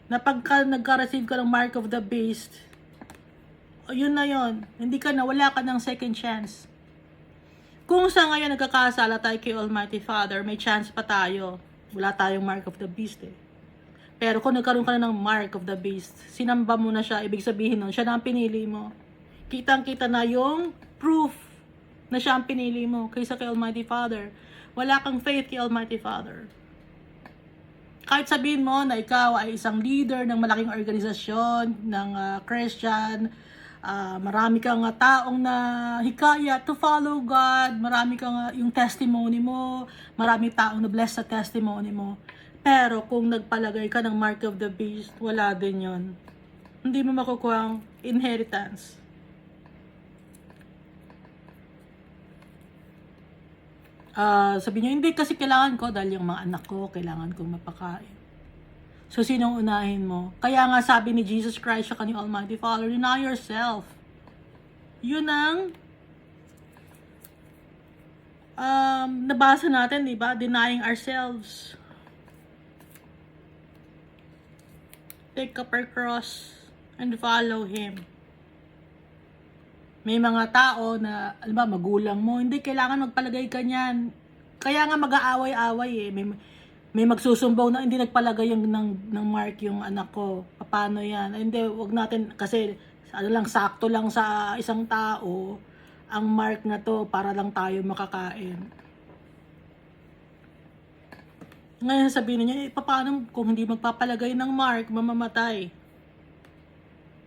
na pagka nagka-receive ka ng mark of the beast, yun na yun. Hindi ka na, wala ka ng second chance. Kung sa ngayon nagkakasala tayo kay Almighty Father, may chance pa tayo. Wala tayong mark of the beast eh. Pero kung nagkaroon ka na ng mark of the beast, sinamba mo na siya, ibig sabihin nun, siya na ang pinili mo. Kitang-kita na yung proof na siya ang pinili mo kaysa kay Almighty Father. Wala kang faith kay Almighty Father. Kahit sabihin mo na ikaw ay isang leader ng malaking organisasyon, ng Christian, marami kang taong na hikaya to follow God, marami kang yung testimony mo, marami taong na bless sa testimony mo. Pero kung nagpalagay ka ng mark of the beast, wala din yon. Hindi mo makukuha ang inheritance. Sabi niyo, hindi kasi kailangan ko dahil yung mga anak ko, kailangan kong mapakain. So, sinong unahin mo? Kaya nga sabi ni Jesus Christ sa kanyang Almighty Father, deny yourself. Yun ang nabasa natin, di ba? Denying ourselves. Take up our cross and follow Him. May mga tao na, alam ba, magulang mo, hindi kailangan magpalagay ka niyan. Kaya nga mag-aaway-away eh. May magsusumbong na hindi nagpalagay ng mark yung anak ko. Paano yan? Hindi, wag natin, kasi sakto lang sa isang tao ang mark na to para lang tayo makakain. Ngayon sabihin niya, paano kung hindi magpapalagay ng mark, mamamatay?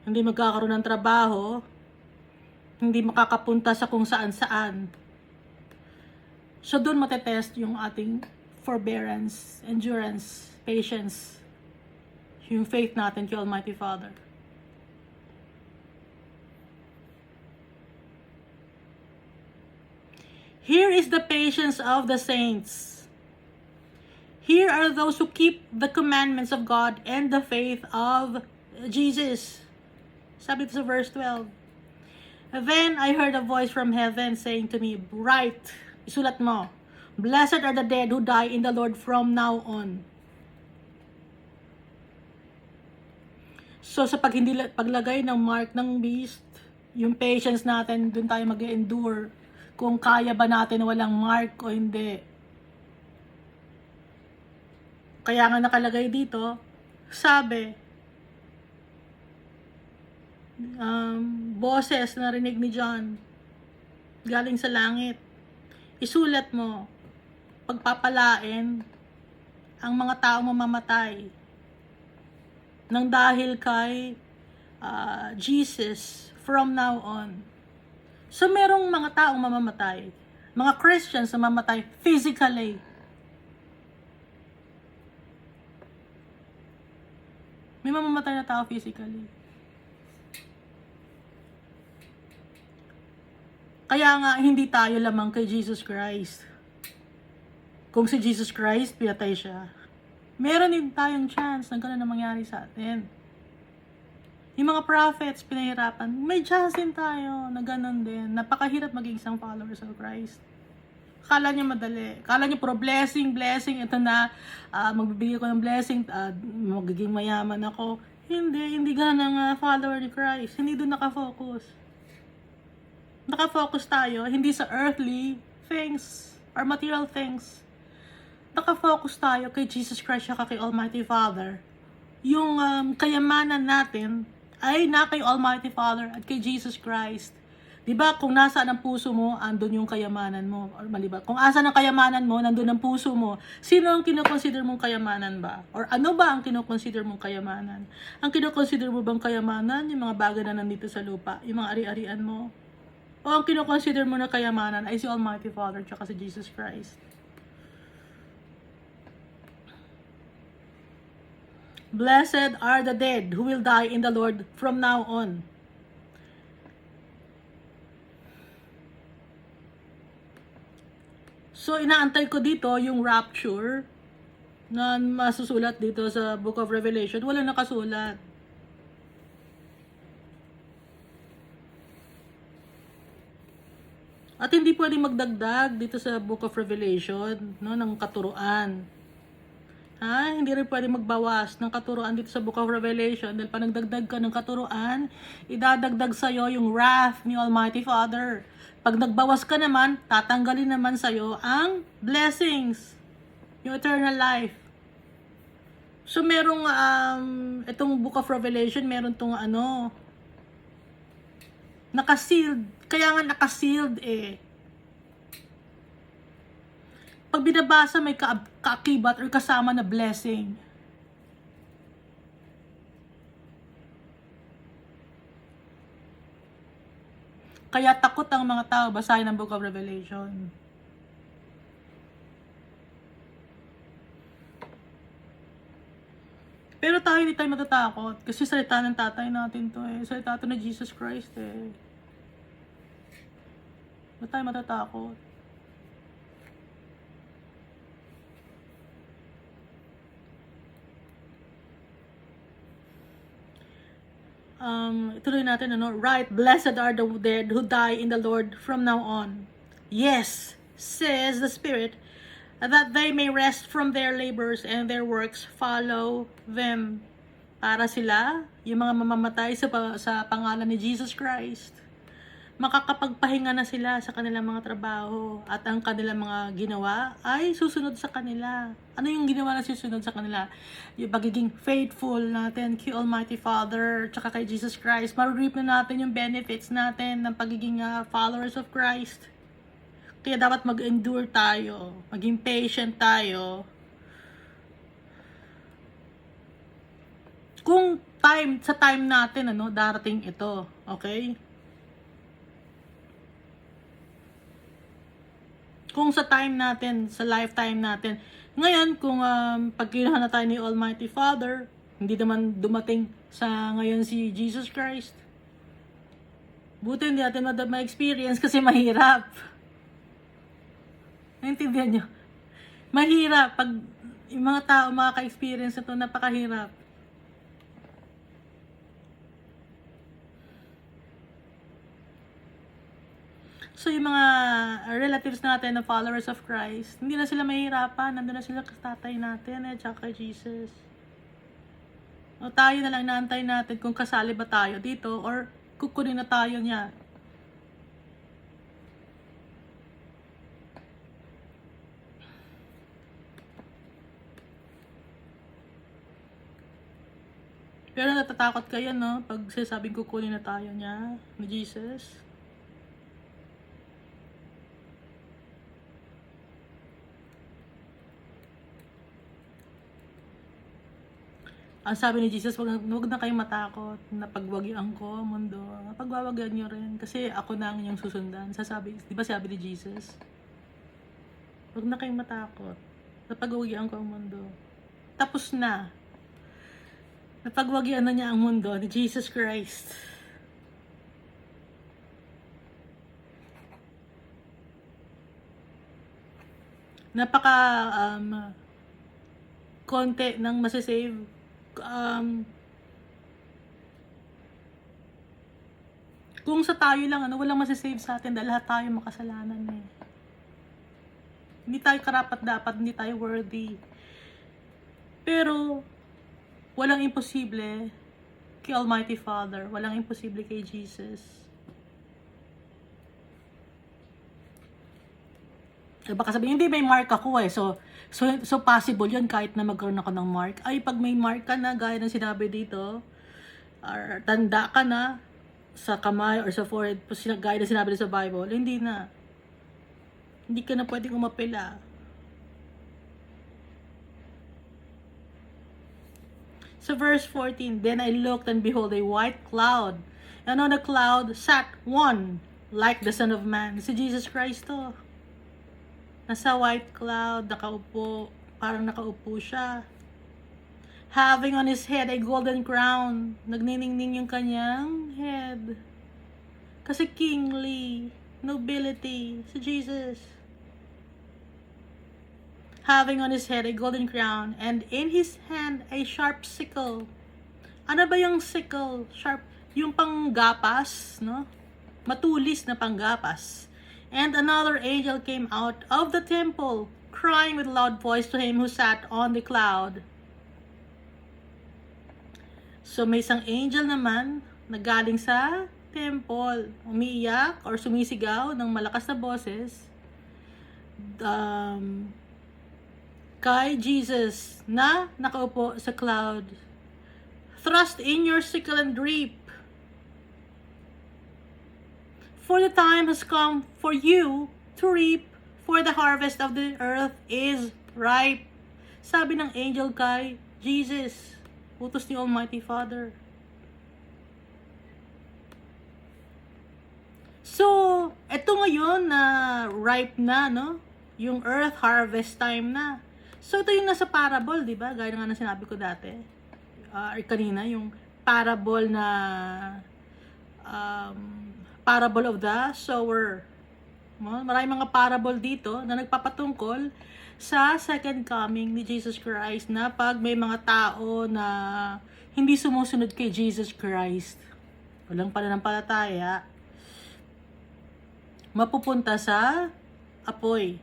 Hindi magkakaroon ng trabaho, hindi makakapunta sa kung saan-saan. So doon matetest yung ating forbearance, endurance, patience, yung faith natin kay Almighty Father. Here is the patience of the saints. Here are those who keep the commandments of God and the faith of Jesus. Sabi ito sa verse 12. Then I heard a voice from heaven saying to me, write, isulat mo, blessed are the dead who die in the Lord from now on. So sa paglagay ng mark ng beast, yung patience natin, dun tayo mag-endure. Kung kaya ba natin walang mark o hindi. Kaya nga nakalagay dito, sabi, boses na rinig ni John, galing sa langit, isulat mo, pagpapalain ang mga taong mamamatay nang dahil kay Jesus from now on. So merong mga taong mamamatay, mga Christians na mamamatay physically. May mamamatay na tao physically. Kaya nga, hindi tayo lamang kay Jesus Christ. Kung si Jesus Christ, pinatay siya, meron din tayong chance na gano'n na mangyari sa atin. Yung mga prophets, pinahirapan, may chance din tayo na gano'n din. Napakahirap maging isang followers of Christ. Kala niyo madali. Kala niyo puro blessing. Ito na, magbibigay ko ng blessing, magiging mayaman ako. Hindi ganun ang follower ni Christ. Hindi doon nakafocus. Nakafocus tayo, hindi sa earthly things or material things. Nakafocus tayo kay Jesus Christ at kay Almighty Father. Yung kayamanan natin ay na kay Almighty Father at kay Jesus Christ. Diba, kung nasaan ang puso mo, andun yung kayamanan mo. Or maliba, kung asan ang kayamanan mo, nandun ang puso mo. Sino ang kinoconsider mong kayamanan ba? Or ano ba ang kinoconsider mong kayamanan? Ang kinoconsider mo bang kayamanan, yung mga bagay na nandito sa lupa, yung mga ari-arian mo? O ang kinoconsider mo na kayamanan ay si Almighty Father tsaka si Jesus Christ? Blessed are the dead who will die in the Lord from now on. So, inaantay ko dito yung rapture na masusulat dito sa Book of Revelation. Wala nakasulat. At hindi pwedeng magdagdag dito sa Book of Revelation, no, ng katuruan. Hindi rin pwedeng magbawas ng katuruan dito sa Book of Revelation. Dahil pa nagdagdag ka ng katuruan, idadagdag sa'yo yung wrath ni Almighty Father. Pag nagbawas ka naman, tatanggalin naman sa'yo ang blessings, yung eternal life. So merong itong Book of Revelation, meron tong nakasealed. Kaya nga nakasealed eh. Pag binabasa, may kaakibat or kasama na blessing. Kaya takot ang mga tao basahin ang Book of Revelation. Pero tayo hindi tayo matatakot. Kasi salita ng tatay natin to eh. Salita to na Jesus Christ eh. Ba't tayo matatakot? Ituloy natin, right, blessed are the dead who die in the Lord from now on. Yes, says the Spirit, that they may rest from their labors and their works follow them. Para sila, yung mga mamamatay sa pangalan ni Jesus Christ, makakapagpahinga na sila sa kanilang mga trabaho at ang kanilang mga ginawa ay susunod sa kanila. Ano yung ginawa na susunod sa kanila? Yung pagiging faithful natin kay Almighty Father tsaka kay Jesus Christ. Marurip na natin yung benefits natin ng pagiging followers of Christ. Kaya dapat mag-endure tayo, maging patient tayo. Kung sa time natin, darating ito, okay? Kung sa time natin, sa lifetime natin. Ngayon, kung pag kinuha na tayo ni Almighty Father, hindi naman dumating sa ngayon si Jesus Christ. Buti hindi natin ma-experience kasi mahirap. Naintindihan nyo? Mahirap. Pag yung mga tao makaka-experience na ito, napakahirap. So, yung mga relatives natin na followers of Christ, hindi na sila mahihirapan. Nandun na sila tatay natin tsaka kay Jesus. O tayo na lang inaantay natin kung kasali ba tayo dito or kukunin na tayo niya. Pero natatakot kayo, no? Pag sasabing kukunin na tayo niya, ni Jesus. Ang sabi ni Jesus, wag na kayong matakot na pagwagian ko, mundo. Pagwawagian nyo rin. Kasi ako na ang inyong susundan. Di ba sabi ni Jesus? Wag na kayong matakot na pagwagian ko ang mundo. Tapos na. Napagwagian na niya ang mundo ni Jesus Christ. Napaka konti ng masasave. Kung sa tayo lang, walang masasave sa atin dahil lahat tayo makasalanan eh. Hindi tayo karapat-dapat, hindi tayo worthy. Pero, walang imposible kay Almighty Father. Walang imposible kay Jesus. Baka sabihin, hindi may mark ako eh. So possible yun kahit na magkaroon ako ng mark. Ay, pag may mark ka na, gaya ng sinabi dito, or tanda ka na sa kamay or sa forehead, gaya ng sinabi sa Bible, hindi na. Hindi ka na pwedeng umapela. So verse 14, then I looked and behold a white cloud. And on the cloud sat one like the Son of Man. Si Jesus Christ to. Nasa white cloud, nakaupo, parang nakaupo siya. Having on his head a golden crown. Nagniningning yung kanyang head. Kasi kingly, nobility, si Jesus. Having on his head a golden crown, and in his hand a sharp sickle. Ano ba yung sickle? Sharp, yung panggapas, no? Matulis na panggapas. And another angel came out of the temple, crying with loud voice to him who sat on the cloud. So may isang angel naman na galing sa temple, umiiyak or sumisigaw ng malakas na boses kay Jesus na nakaupo sa cloud. Thrust in your sickle and reap. For the time has come for you to reap, for the harvest of the earth is ripe. Sabi ng angel kay Jesus, utos ni Almighty Father. So, eto ngayon na ripe na, no? Yung earth harvest time na. So, ito yung nasa parable, di ba? Gaya nga na sinabi ko dati. Kanina, yung parable na parable of the sower. Maraming mga parable dito na nagpapatungkol sa second coming ni Jesus Christ na pag may mga tao na hindi sumusunod kay Jesus Christ, walang pananampalataya, mapupunta sa apoy.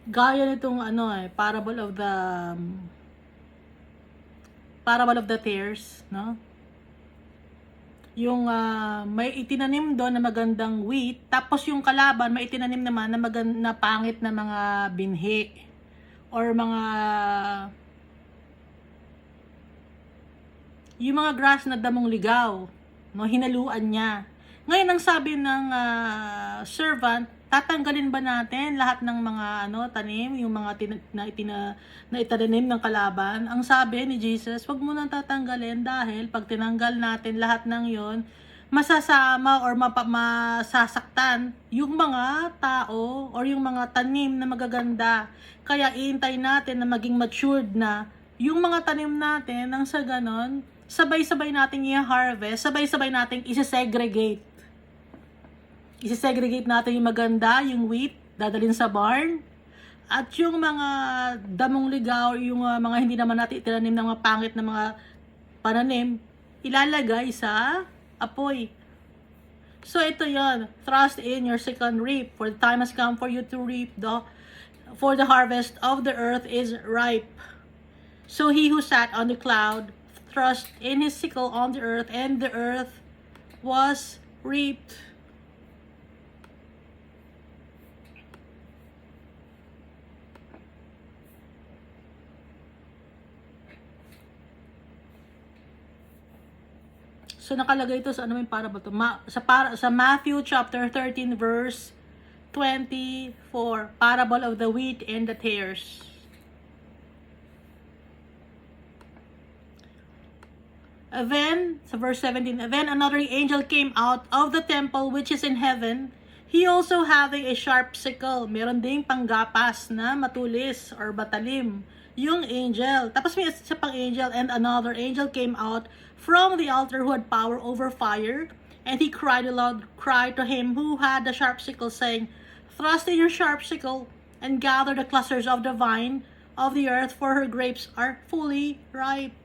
Gaya nitong parable of the tares, no? Yung may itinanim doon na magandang wheat, tapos yung kalaban may itinanim naman na pangit na mga binhi or yung mga grass na damong ligaw, no, hinaluan niya. Ngayon ang sabi ng servant, tatanggalin ba natin lahat ng mga tanim, yung mga na itananim ng kalaban? Ang sabi ni Jesus, wag mo nang tatanggalin dahil pag tinanggal natin lahat ng yon, masasama or masasaktan yung mga tao or yung mga tanim na magaganda. Kaya iintay natin na maging matured na yung mga tanim natin, nang sa ganon, sabay-sabay nating i-harvest, sabay-sabay nating isi-segregate. Isi-segregate natin yung maganda, yung wheat, dadalhin sa barn. At yung mga damong ligaw, yung mga hindi naman natin itinanim ng mga pangit na mga pananim, ilalagay sa apoy. So ito yon, thrust in your second reap, for the time has come for you to reap, for the harvest of the earth is ripe. So he who sat on the cloud thrust in his sickle on the earth, and the earth was reaped. So nakalagay ito sa yung parable to? Sa Matthew chapter 13 verse 24, parable of the wheat and the tares. Then, sa verse 17, then another angel came out of the temple which is in heaven, he also having a sharp sickle. Meron ding panggapas na matulis or batalim. Yung angel. Tapos may isa pang angel, and another angel came out from the altar who had power over fire, and he cried aloud, cried to him who had the sharp sickle, saying, thrust in your sharp sickle, and gather the clusters of the vine of the earth, for her grapes are fully ripe.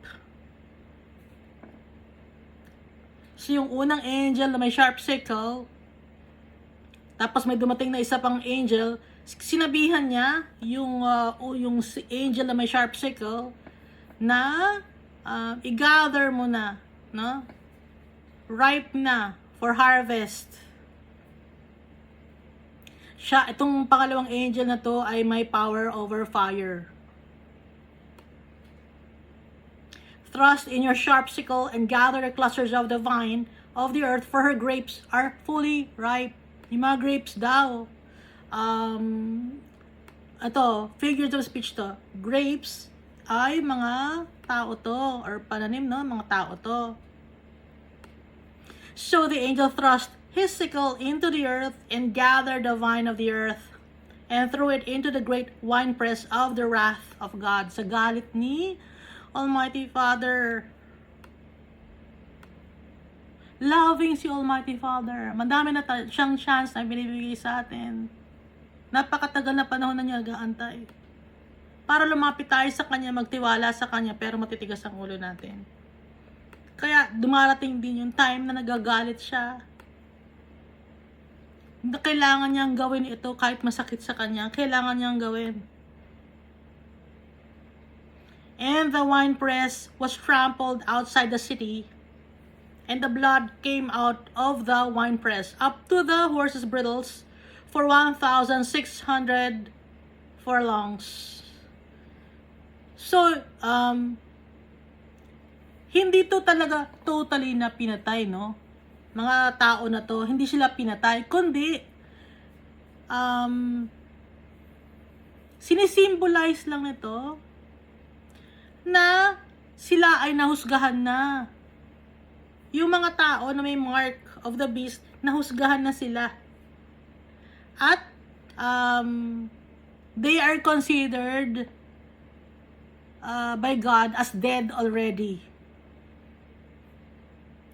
So yung unang angel na may sharp sickle, tapos may dumating na isa pang angel, sinabihan niya yung angel na may sharp sickle na i-gather mo na, no? Ripe na for harvest. Itong pangalawang angel na to ay may power over fire. Thrust in your sharp sickle and gather the clusters of the vine of the earth, for her grapes are fully ripe. Yung mga grapes daw, figurative speech to. Grapes ay mga tao to, or pananim, no? Mga tao to. So the angel thrust his sickle into the earth and gathered the vine of the earth and threw it into the great winepress of the wrath of God. Sa galit ni Almighty Father. Loving si Almighty Father. Madami na siyang chance na binibigay sa atin. Napakatagal na panahon na niya nag-aantay. Para lumapit tayo sa Kanya, magtiwala sa Kanya, pero matitigas ang ulo natin. Kaya dumarating din yung time na nagagalit siya. Hindi kailangan niyang gawin ito kahit masakit sa Kanya. Kailangan niyang gawin. And the winepress was trampled outside the city, and the blood came out of the winepress up to the horses' bridles for 1,600 furlongs. So, hindi to talaga totally na pinatay, no? Mga tao na to, hindi sila pinatay, kundi sinisimbolize lang nito na sila ay nahusgahan na. Yung mga tao na may mark of the beast, nahusgahan na sila. At they are considered by God as dead already.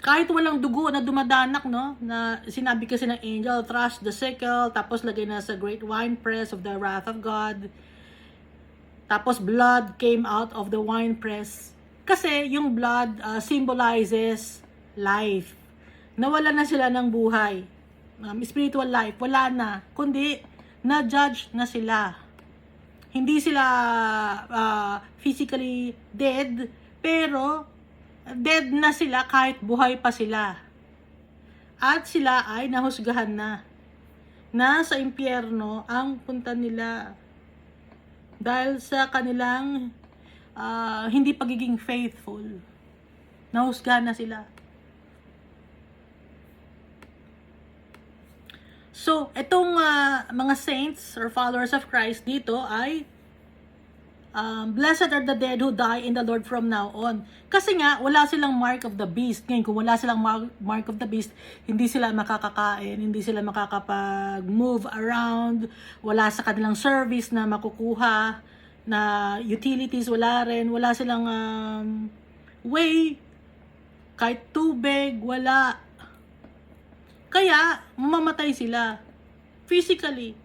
Kahit walang dugo na dumadanak, no? Na sinabi kasi ng angel, thrust the sickle, tapos lagay na sa great winepress of the wrath of God. Tapos blood came out of the winepress. Kasi yung blood symbolizes life. nawala na sila ng buhay. Spiritual life, wala na. Kundi, na-judge na sila. Hindi sila physically dead, pero dead na sila kahit buhay pa sila. At sila ay nahusgahan na sa impyerno ang punta nila dahil sa kanilang hindi pagiging faithful. Nahusgahan na sila. So, itong mga saints or followers of Christ dito ay blessed are the dead who die in the Lord from now on. Kasi nga, wala silang mark of the beast. Ngayon, kung wala silang mark of the beast, hindi sila makakakain, hindi sila makakapag-move around, wala sa kanilang service na makukuha, na utilities, wala rin, wala silang way, kahit tubig, wala. Kaya, mamamatay sila. Physically.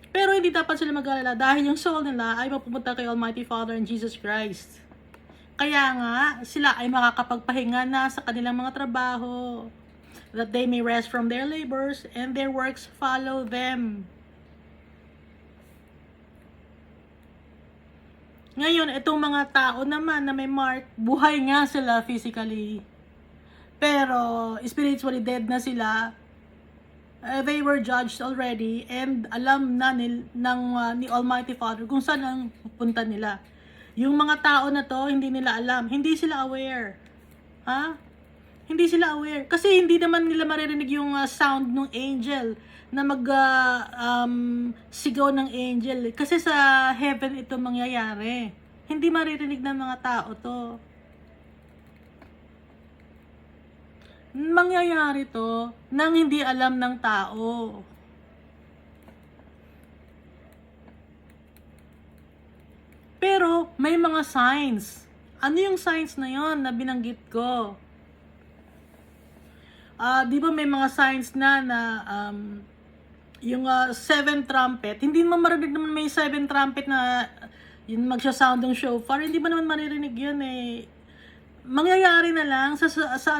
Pero hindi dapat sila mag-alala dahil yung soul nila ay mapupunta kay Almighty Father and Jesus Christ. Kaya nga, sila ay makakapagpahinga na sa kanilang mga trabaho, that they may rest from their labors and their works follow them. Ngayon, itong mga tao naman na may mark, buhay nga sila physically. Pero spiritually dead na sila. They were judged already and alam na ni Almighty Father kung saan ang pupunta nila. Yung mga tao na to, hindi nila alam. Hindi sila aware. Ha? Hindi sila aware. Kasi hindi naman nila maririnig yung sound ng angel na sigaw ng angel. Kasi sa heaven ito mangyayari. Hindi maririnig ng mga tao to. Mangyayari to nang hindi alam ng tao. Pero may mga signs. Ano yung signs na yon na binanggit ko? Di ba may mga signs na yung 7 trumpet, hindi mo marinig naman may 7 trumpet na yun magsa-sound ng shofar, hindi mo naman maririnig yun eh. Mangyayari na lang sa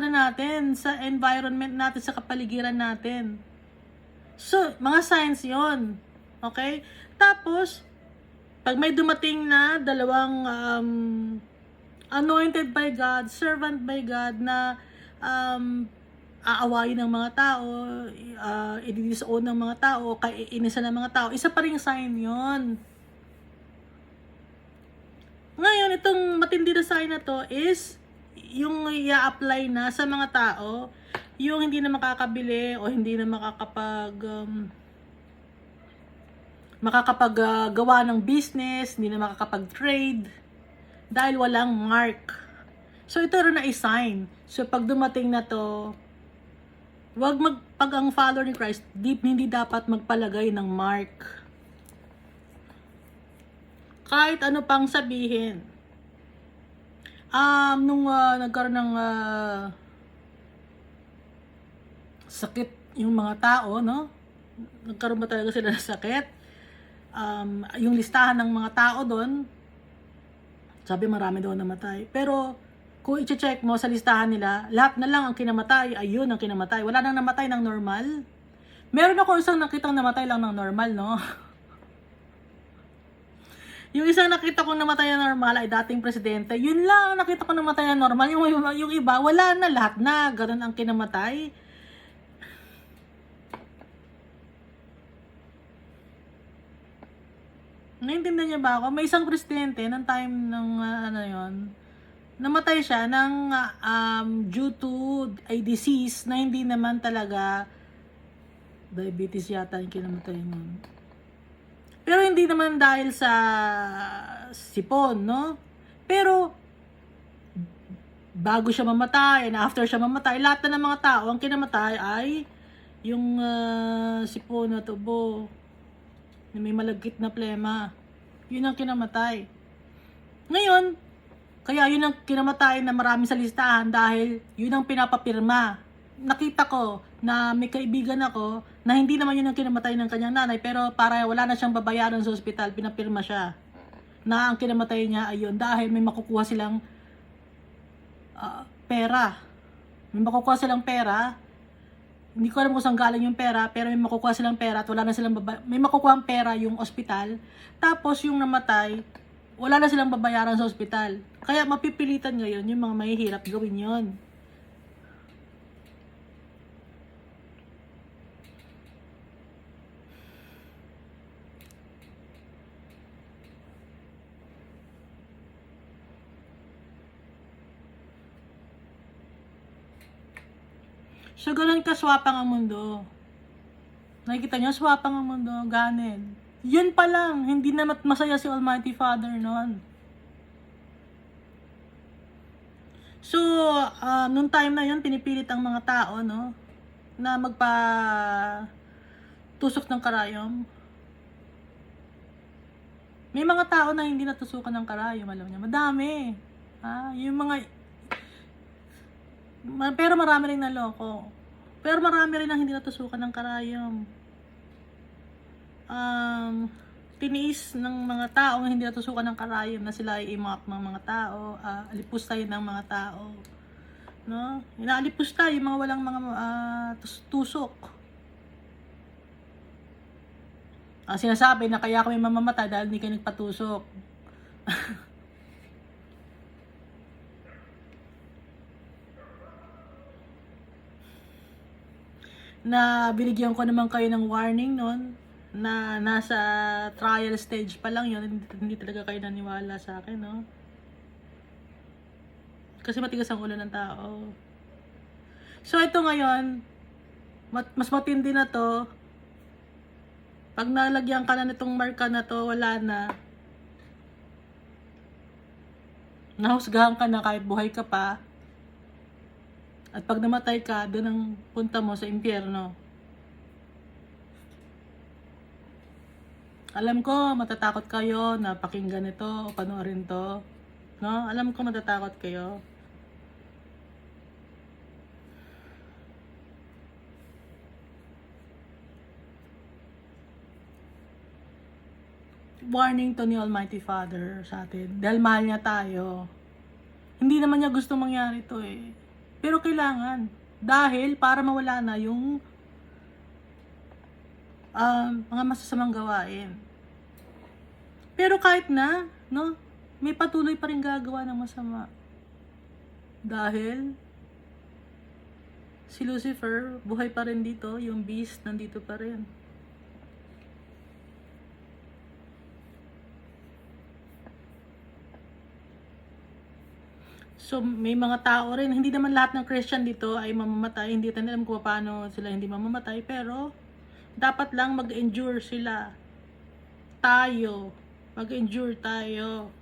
ano natin, sa environment natin, sa kapaligiran natin. So, mga signs yon. Okay? Tapos, pag may dumating na dalawang anointed by God, servant by God na aawayin ng mga tao, i-disown ng mga tao, kainisan ng mga tao, isa pa ring sign yon. Ngayon, itong matindi na sign na to is yung i-apply na sa mga tao, yung hindi na makakabili o hindi na makakapagawa ng business, hindi na makakapag-trade dahil walang mark. So ito rin na i-sign. So pag dumating na to, pag ang follower ni Christ, hindi dapat magpalagay ng mark. Kahit ano pang sabihin. Nung nagkaroon ng sakit yung mga tao, no? Nagkaroon ba talaga sila ng sakit? Yung listahan ng mga tao doon, sabi marami doon namatay. Pero kung i-check mo sa listahan nila, lahat na lang ang kinamatay, ayun ang kinamatay. Wala nang namatay ng normal. Meron ako isang nakitang namatay lang ng normal, no? Yung isang nakita kong namatay na normal ay dating presidente. Yun lang ang nakita kong namatay na normal. Yung iba, wala na, lahat na. Ganun ang kinamatay. Naintindihan niya ba ako? May isang presidente ng time ng namatay siya ng due to a disease na hindi naman talaga diabetes yata yung kinamatay nun. Pero hindi naman dahil sa sipon, no? Pero bago siya mamatay and after siya mamatay, lahat na ng mga tao ang kinamatay ay yung sipon na tubo na may malagkit na plema. Yun ang kinamatay. Ngayon, kaya yun ang kinamatay na marami sa listahan dahil yun ang pinapapirma. Nakita ko na may kaibigan ako na hindi naman yun ang kinamatay ng kanyang nanay, pero para wala na siyang babayaran sa ospital, pinapirma siya na ang kinamatay niya ay yun dahil may makukuha silang pera. May makukuha silang pera. Hindi ko alam kung saan galing yung pera, pero may makukuha silang pera at wala na silang may makukuha ang pera yung ospital. Tapos yung namatay, wala na silang babayaran sa ospital. Kaya mapipilitan ngayon yung mga mahihirap gawin yon. So, ganun kaswapang ang mundo. Nakikita nyo, swapang ang mundo, ganin. Yun pa lang, hindi na masaya si Almighty Father noon. So, nung time na yun, pinipilit ang mga tao, no, na tusok ng karayom. May mga tao na hindi natusukan ng karayom, alam niyo, madami. Yung mga, pero marami rin naloko. Pero marami rin ang hindi natusukan ng karayom. Tiniis ng mga taong hindi natusukan ng karayom na sila ay imak ng mga tao, alipustahin ng mga tao. No? Inaalipusta yung mga walang mga tusok. Sinasabi na kaya kami mamamatay dahil hindi kayo nagpatusok. Na binigyan ko naman kayo ng warning noon na nasa trial stage pa lang yun, hindi talaga kayo naniwala sa akin, no? Kasi matigas ang ulo ng tao. So ito ngayon, mas matindi na to. Pag nalagyan ka na nitong marka na to, wala na. Nahusgahan ka na kahit buhay ka pa. At pag namatay ka, doon ang punta mo sa impyerno. Alam ko, matatakot kayo na pakinggan ito o panoorin to. No? Alam ko matatakot kayo. Warning to ni Almighty Father sa atin. Dahil mahal niya tayo. Hindi naman niya gusto mangyari to eh. Pero kailangan. Dahil para mawala na yung mga masasamang gawain. Pero kahit na, no, may patuloy pa rin gagawa ng masama. Dahil si Lucifer, buhay pa rin dito, yung beast nandito pa rin. So, may mga tao rin, hindi naman lahat ng Christian dito ay mamamatay, hindi natin alam kung paano sila hindi mamamatay, pero dapat lang mag-endure sila. Tayo, mag-endure tayo.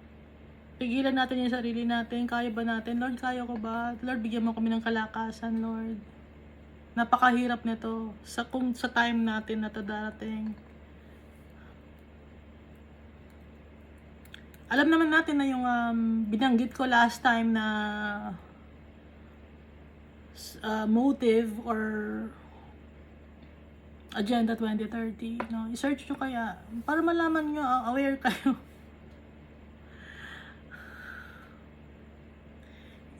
Pigilan natin yung sarili natin, kaya ba natin? Lord, kaya ko ba? Lord, bigyan mo kami ng kalakasan, Lord. Napakahirap nito kung sa time natin na to darating. Alam naman natin na yung binanggit ko last time na motive or Agenda 2030, no? I-search nyo kaya para malaman nyo, aware kayo.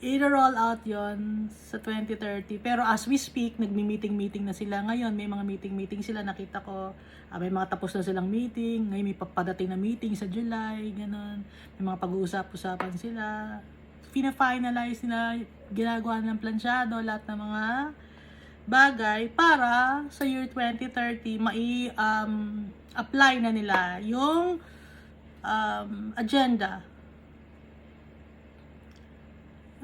I-roll out yon sa 2030. Pero as we speak, nagmi-meeting na sila. Ngayon, may mga meeting sila. Nakita ko, may mga tapos na silang meeting. Ngayon, may papadating na meeting sa July. Ganun. May mga pag-uusap-usapan sila. Fina-finalize nila, ginagawa ng plansyado, lahat ng mga bagay para sa year 2030, apply na nila yung agenda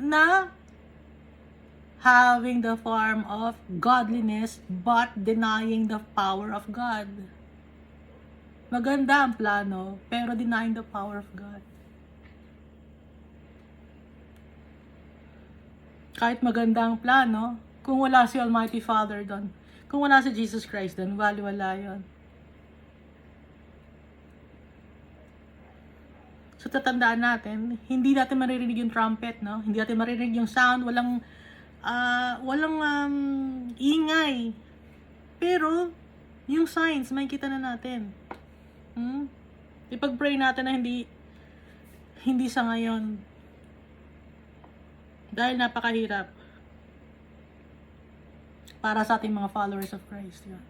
na having the form of godliness but denying the power of God. Maganda ang plano, pero denying the power of God. Kahit maganda ang plano, kung wala si Almighty Father doon, kung wala si Jesus Christ doon, wala yun. So, tatandaan natin, hindi natin maririnig yung trumpet, no? Hindi natin maririnig yung sound, walang ingay. Pero, yung signs, makikita na natin. Ipag-pray natin na hindi sa ngayon. Dahil napakahirap. para sa ating mga followers of Christ. Yan.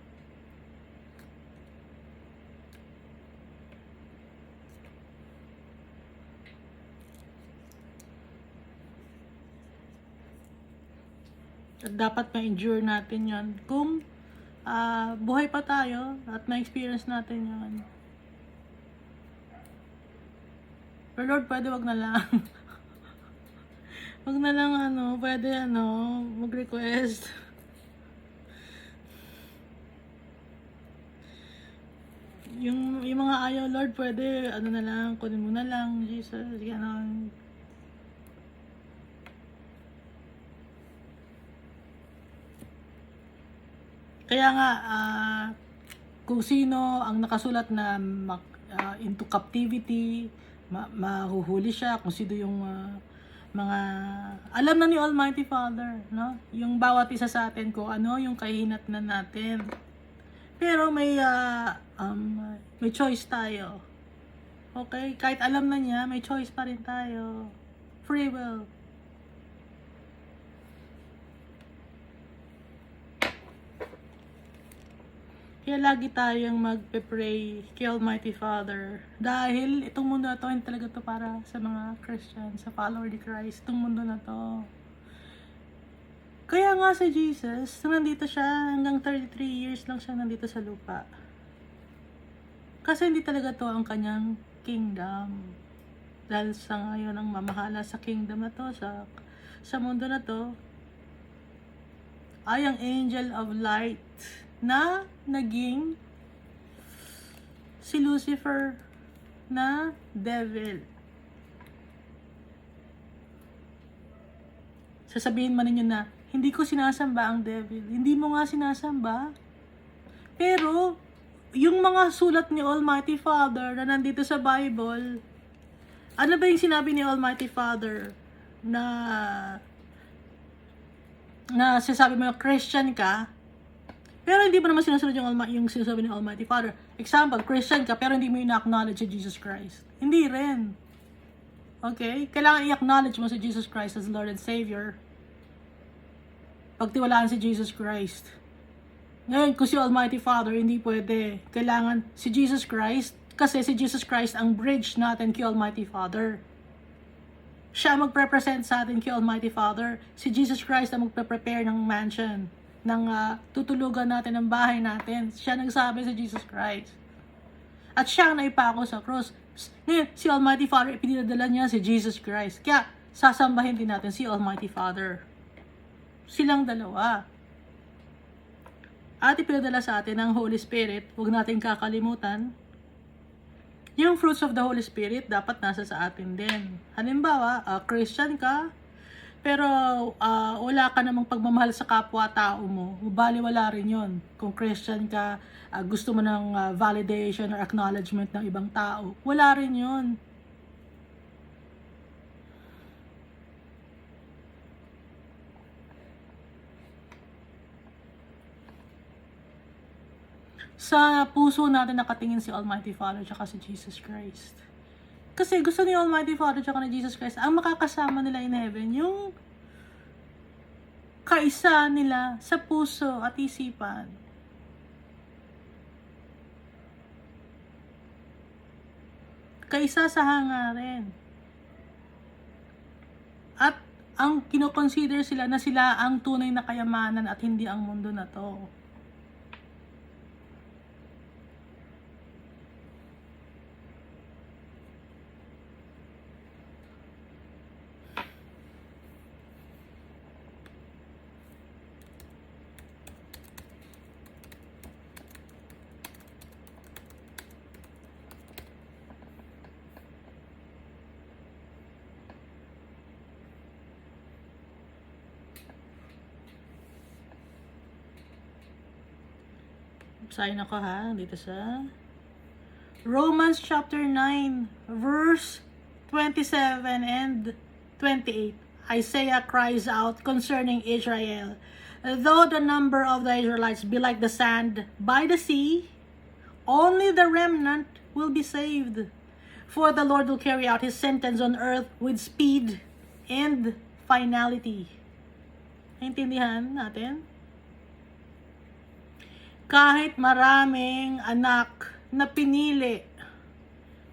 At dapat ma-endure natin yan. Kung buhay pa tayo at ma-experience natin yan. Pero Lord, pwede wag na lang. Wag na lang pwede mag-request. Yung mga ayaw, Lord, pwede na lang, kunin mo na lang, Jesus, gano'n. Kaya nga, kung sino ang nakasulat na into captivity, mahuhuli siya, kung sino yung mga, alam na ni Almighty Father, no? Yung bawat isa sa atin kung ano yung kahinatnan natin. Pero may choice tayo. Okay? Kahit alam na niya, may choice pa rin tayo. Free will. Kaya lagi tayong magpe-pray kay Almighty Father. Dahil itong mundo na to, hindi talaga to para sa mga Christian, sa follower ni Christ. Itong mundo na to. Kaya nga si Jesus, nandito siya, hanggang 33 years lang siya nandito sa lupa. Kasi hindi talaga to ang kanyang kingdom. Dahil sa ngayon ang mamahala sa kingdom na to, sa mundo na to, ay ang angel of light na naging si Lucifer na devil. Sasabihin man ninyo na, hindi ko sinasamba ang devil. Hindi mo nga sinasamba. Pero, yung mga sulat ni Almighty Father na nandito sa Bible, ano ba yung sinabi ni Almighty Father na sinasabi mo Christian ka, pero hindi mo naman sinusunod yung sinasabi ni Almighty Father. Example, Christian ka, pero hindi mo ina-acknowledge si Jesus Christ. Hindi rin. Okay? Kailangan i-acknowledge mo si Jesus Christ as Lord and Savior. Pagtiwalaan si Jesus Christ. Ngayon, kung si Almighty Father, hindi pwede. Kailangan si Jesus Christ, kasi si Jesus Christ ang bridge natin kay Almighty Father. Siya magpe-present sa atin kay Almighty Father. Si Jesus Christ ang magpe-prepare ng mansion, ng tutulugan natin ng bahay natin. Siya nagsabi sa Jesus Christ. At siya ang naipako sa cross. Ngayon, si Almighty Father, ipinadala niya si Jesus Christ. Kaya, sasambahin din natin si Almighty Father. Silang dalawa. At ipinadala sa atin ang Holy Spirit. Huwag natin kakalimutan. Yung fruits of the Holy Spirit dapat nasa sa atin din. Halimbawa, Christian ka, pero wala ka namang pagmamahal sa kapwa-tao mo. Baliwala rin yun. Kung Christian ka, gusto mo ng validation or acknowledgement ng ibang tao. Wala rin yun. Sa puso natin nakatingin si Almighty Father at si Jesus Christ. Kasi gusto ni Almighty Father at ni Jesus Christ, ang makakasama nila in heaven, yung kaisa nila sa puso at isipan. Kaisa sa hangarin. At ang kinoconsider sila na sila ang tunay na kayamanan at hindi ang mundo na to. Basahin ako dito sa Romans chapter 9 verse 27 and 28. Isaiah cries out concerning Israel, though the number of the Israelites be like the sand by the sea, only the remnant will be saved. For the Lord will carry out his sentence on earth with speed and finality. Naintindihan natin? kahit maraming anak na pinili,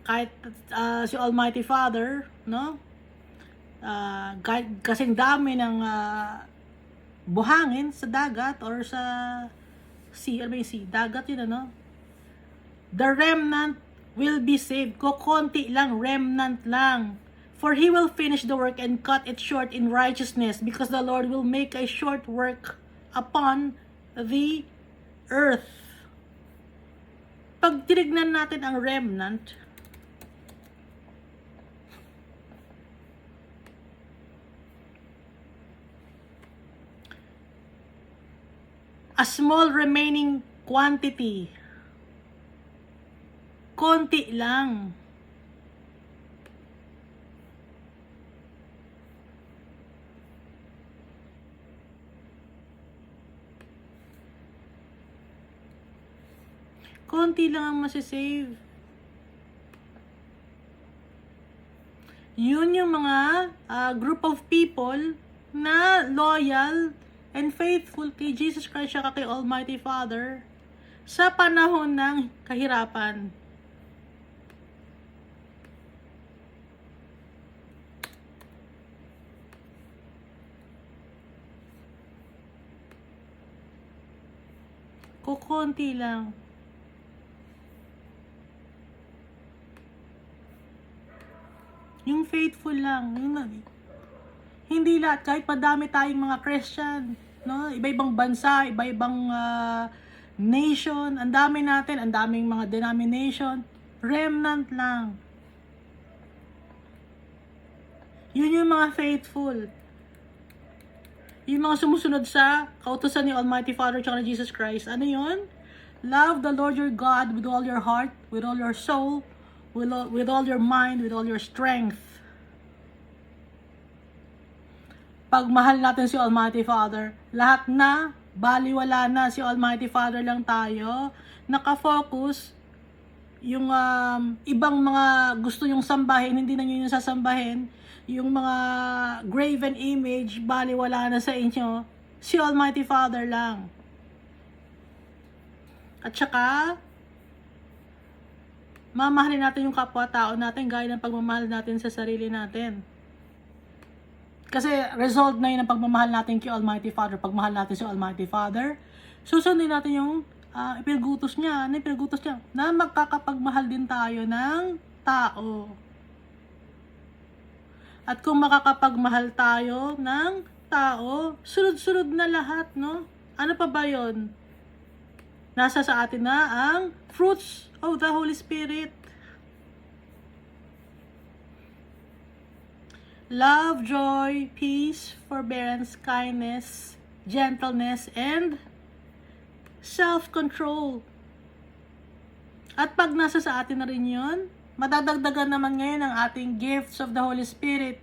kahit si Almighty Father, no? Kasing dami ng buhangin sa dagat or sa sea, ano ba yung sea? Dagat yun, ano? The remnant will be saved. Kukunti lang, remnant lang. For he will finish the work and cut it short in righteousness, because the Lord will make a short work upon the earth. Pag tinignan natin ang remnant, a small remaining quantity. Konti lang. Konti lang ang masisave. Yun yung mga group of people na loyal and faithful kay Jesus Christ at kay Almighty Father sa panahon ng kahirapan. Kukunti lang. Yung faithful lang. Hindi lahat, kahit madami tayong mga Christian, no? Iba-ibang bansa, iba-ibang nation, ang dami natin, ang daming mga denomination, remnant lang. Yun yung mga faithful. Yung mga sumusunod sa kautusan ni Almighty Father at ni Jesus Christ. Ano yun? Love the Lord your God with all your heart, with all your soul, with all your mind, with all your strength. Pagmahal natin si Almighty Father, lahat na, baliwala na, si Almighty Father lang tayo, nakafocus, yung ibang mga gusto yung sambahin, hindi na nyo yung sasambahin, yung mga graven image, baliwala na sa inyo, si Almighty Father lang. At saka, mamahalin natin yung kapwa-tao natin gaya ng pagmamahal natin sa sarili natin. Kasi result na yun ang pagmamahal natin kay Almighty Father. Pagmahal natin si Almighty Father, susundin natin yung ipinagutos niya. Ano ipinagutos niya? Na magkakapagmahal din tayo ng tao. At kung makakapagmahal tayo ng tao, sunod-sunod na lahat, no? Ano pa ba yun? Nasa sa atin na ang fruits of the Holy Spirit. Love, joy, peace, forbearance, kindness, gentleness, and self-control. At pag nasa sa atin na rin yun, madadagdagan naman ngayon ang ating gifts of the Holy Spirit.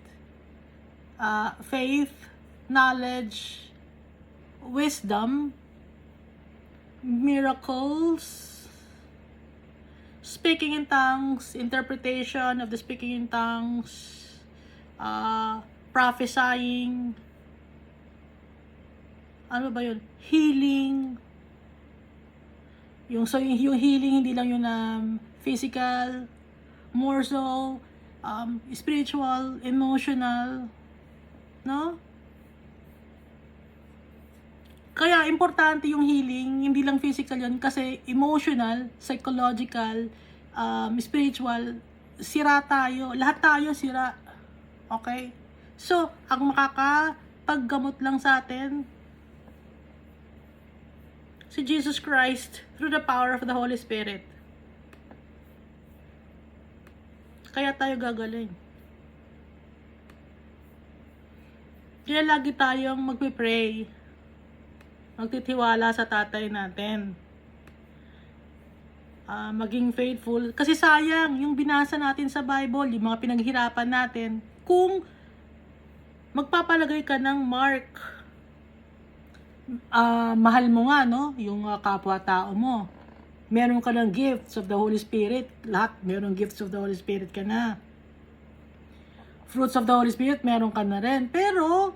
Faith, knowledge, wisdom, miracles, speaking in tongues, interpretation of the speaking in tongues, prophesying, ano ba yun? Healing. Yung healing, hindi lang yun physical, more so, spiritual, emotional, no? Kaya, importante yung healing, hindi lang physical yun, kasi emotional, psychological, spiritual, sira tayo. Lahat tayo sira. Okay? So, ang makakapaggamot lang sa atin, si Jesus Christ, through the power of the Holy Spirit. Kaya tayo gagaling. Kaya lagi tayong magpipray, magtitiwala sa tatay natin, maging faithful. Kasi sayang, yung binasa natin sa Bible, yung mga pinaghirapan natin, kung magpapalagay ka ng mark, mahal mo nga, no? Yung kapwa-tao mo. Meron ka ng gifts of the Holy Spirit. Lahat, meron gifts of the Holy Spirit ka na. Fruits of the Holy Spirit, meron ka na rin. Pero,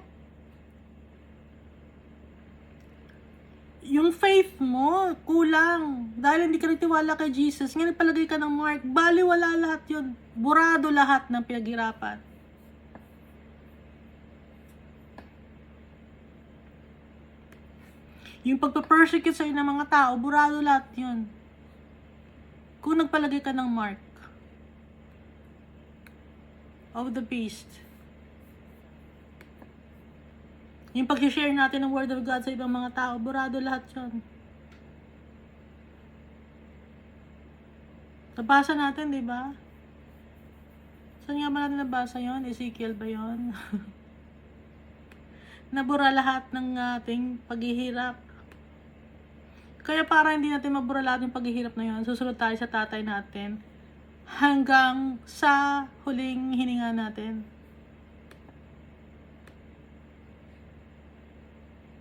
yung faith mo, kulang. Dahil hindi ka nagtiwala kay Jesus, ngayon palagay ka ng mark, baliwala lahat yun. Burado lahat ng pinaghirapan. Yung pagpa-persecute sa'yo ng mga tao, burado lahat yun. Kung nagpalagay ka ng mark of the beast. Yung pag-share natin ng word of God sa ibang mga tao, burado lahat yun. Nabasa natin, di ba? Saan nga ba natin nabasa yun? Ezekiel ba yun? Nabura lahat ng ating paghihirap. Kaya para hindi natin mabura lahat ng paghihirap na yun, susunod tayo sa tatay natin hanggang sa huling hininga natin.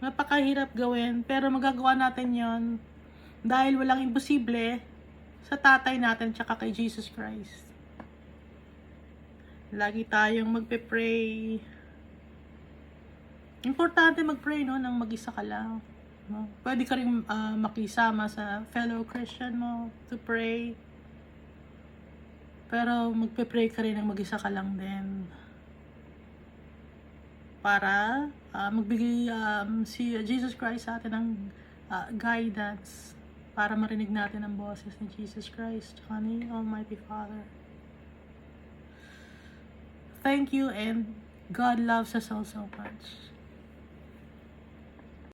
Napakahirap gawin, pero magagawa natin yon dahil walang imposible sa tatay natin tsaka kay Jesus Christ. Lagi tayong magpe-pray. Importante mag-pray, no, nang mag-isa ka lang. No? Pwede ka rin makisama sa fellow Christian mo to pray. Pero magpe-pray ka rin nang mag-isa ka lang din. Para magbigay si Jesus Christ sa atin ng guidance para marinig natin ang boses ni Jesus Christ at ni Almighty Father. Thank you, and God loves us all so much.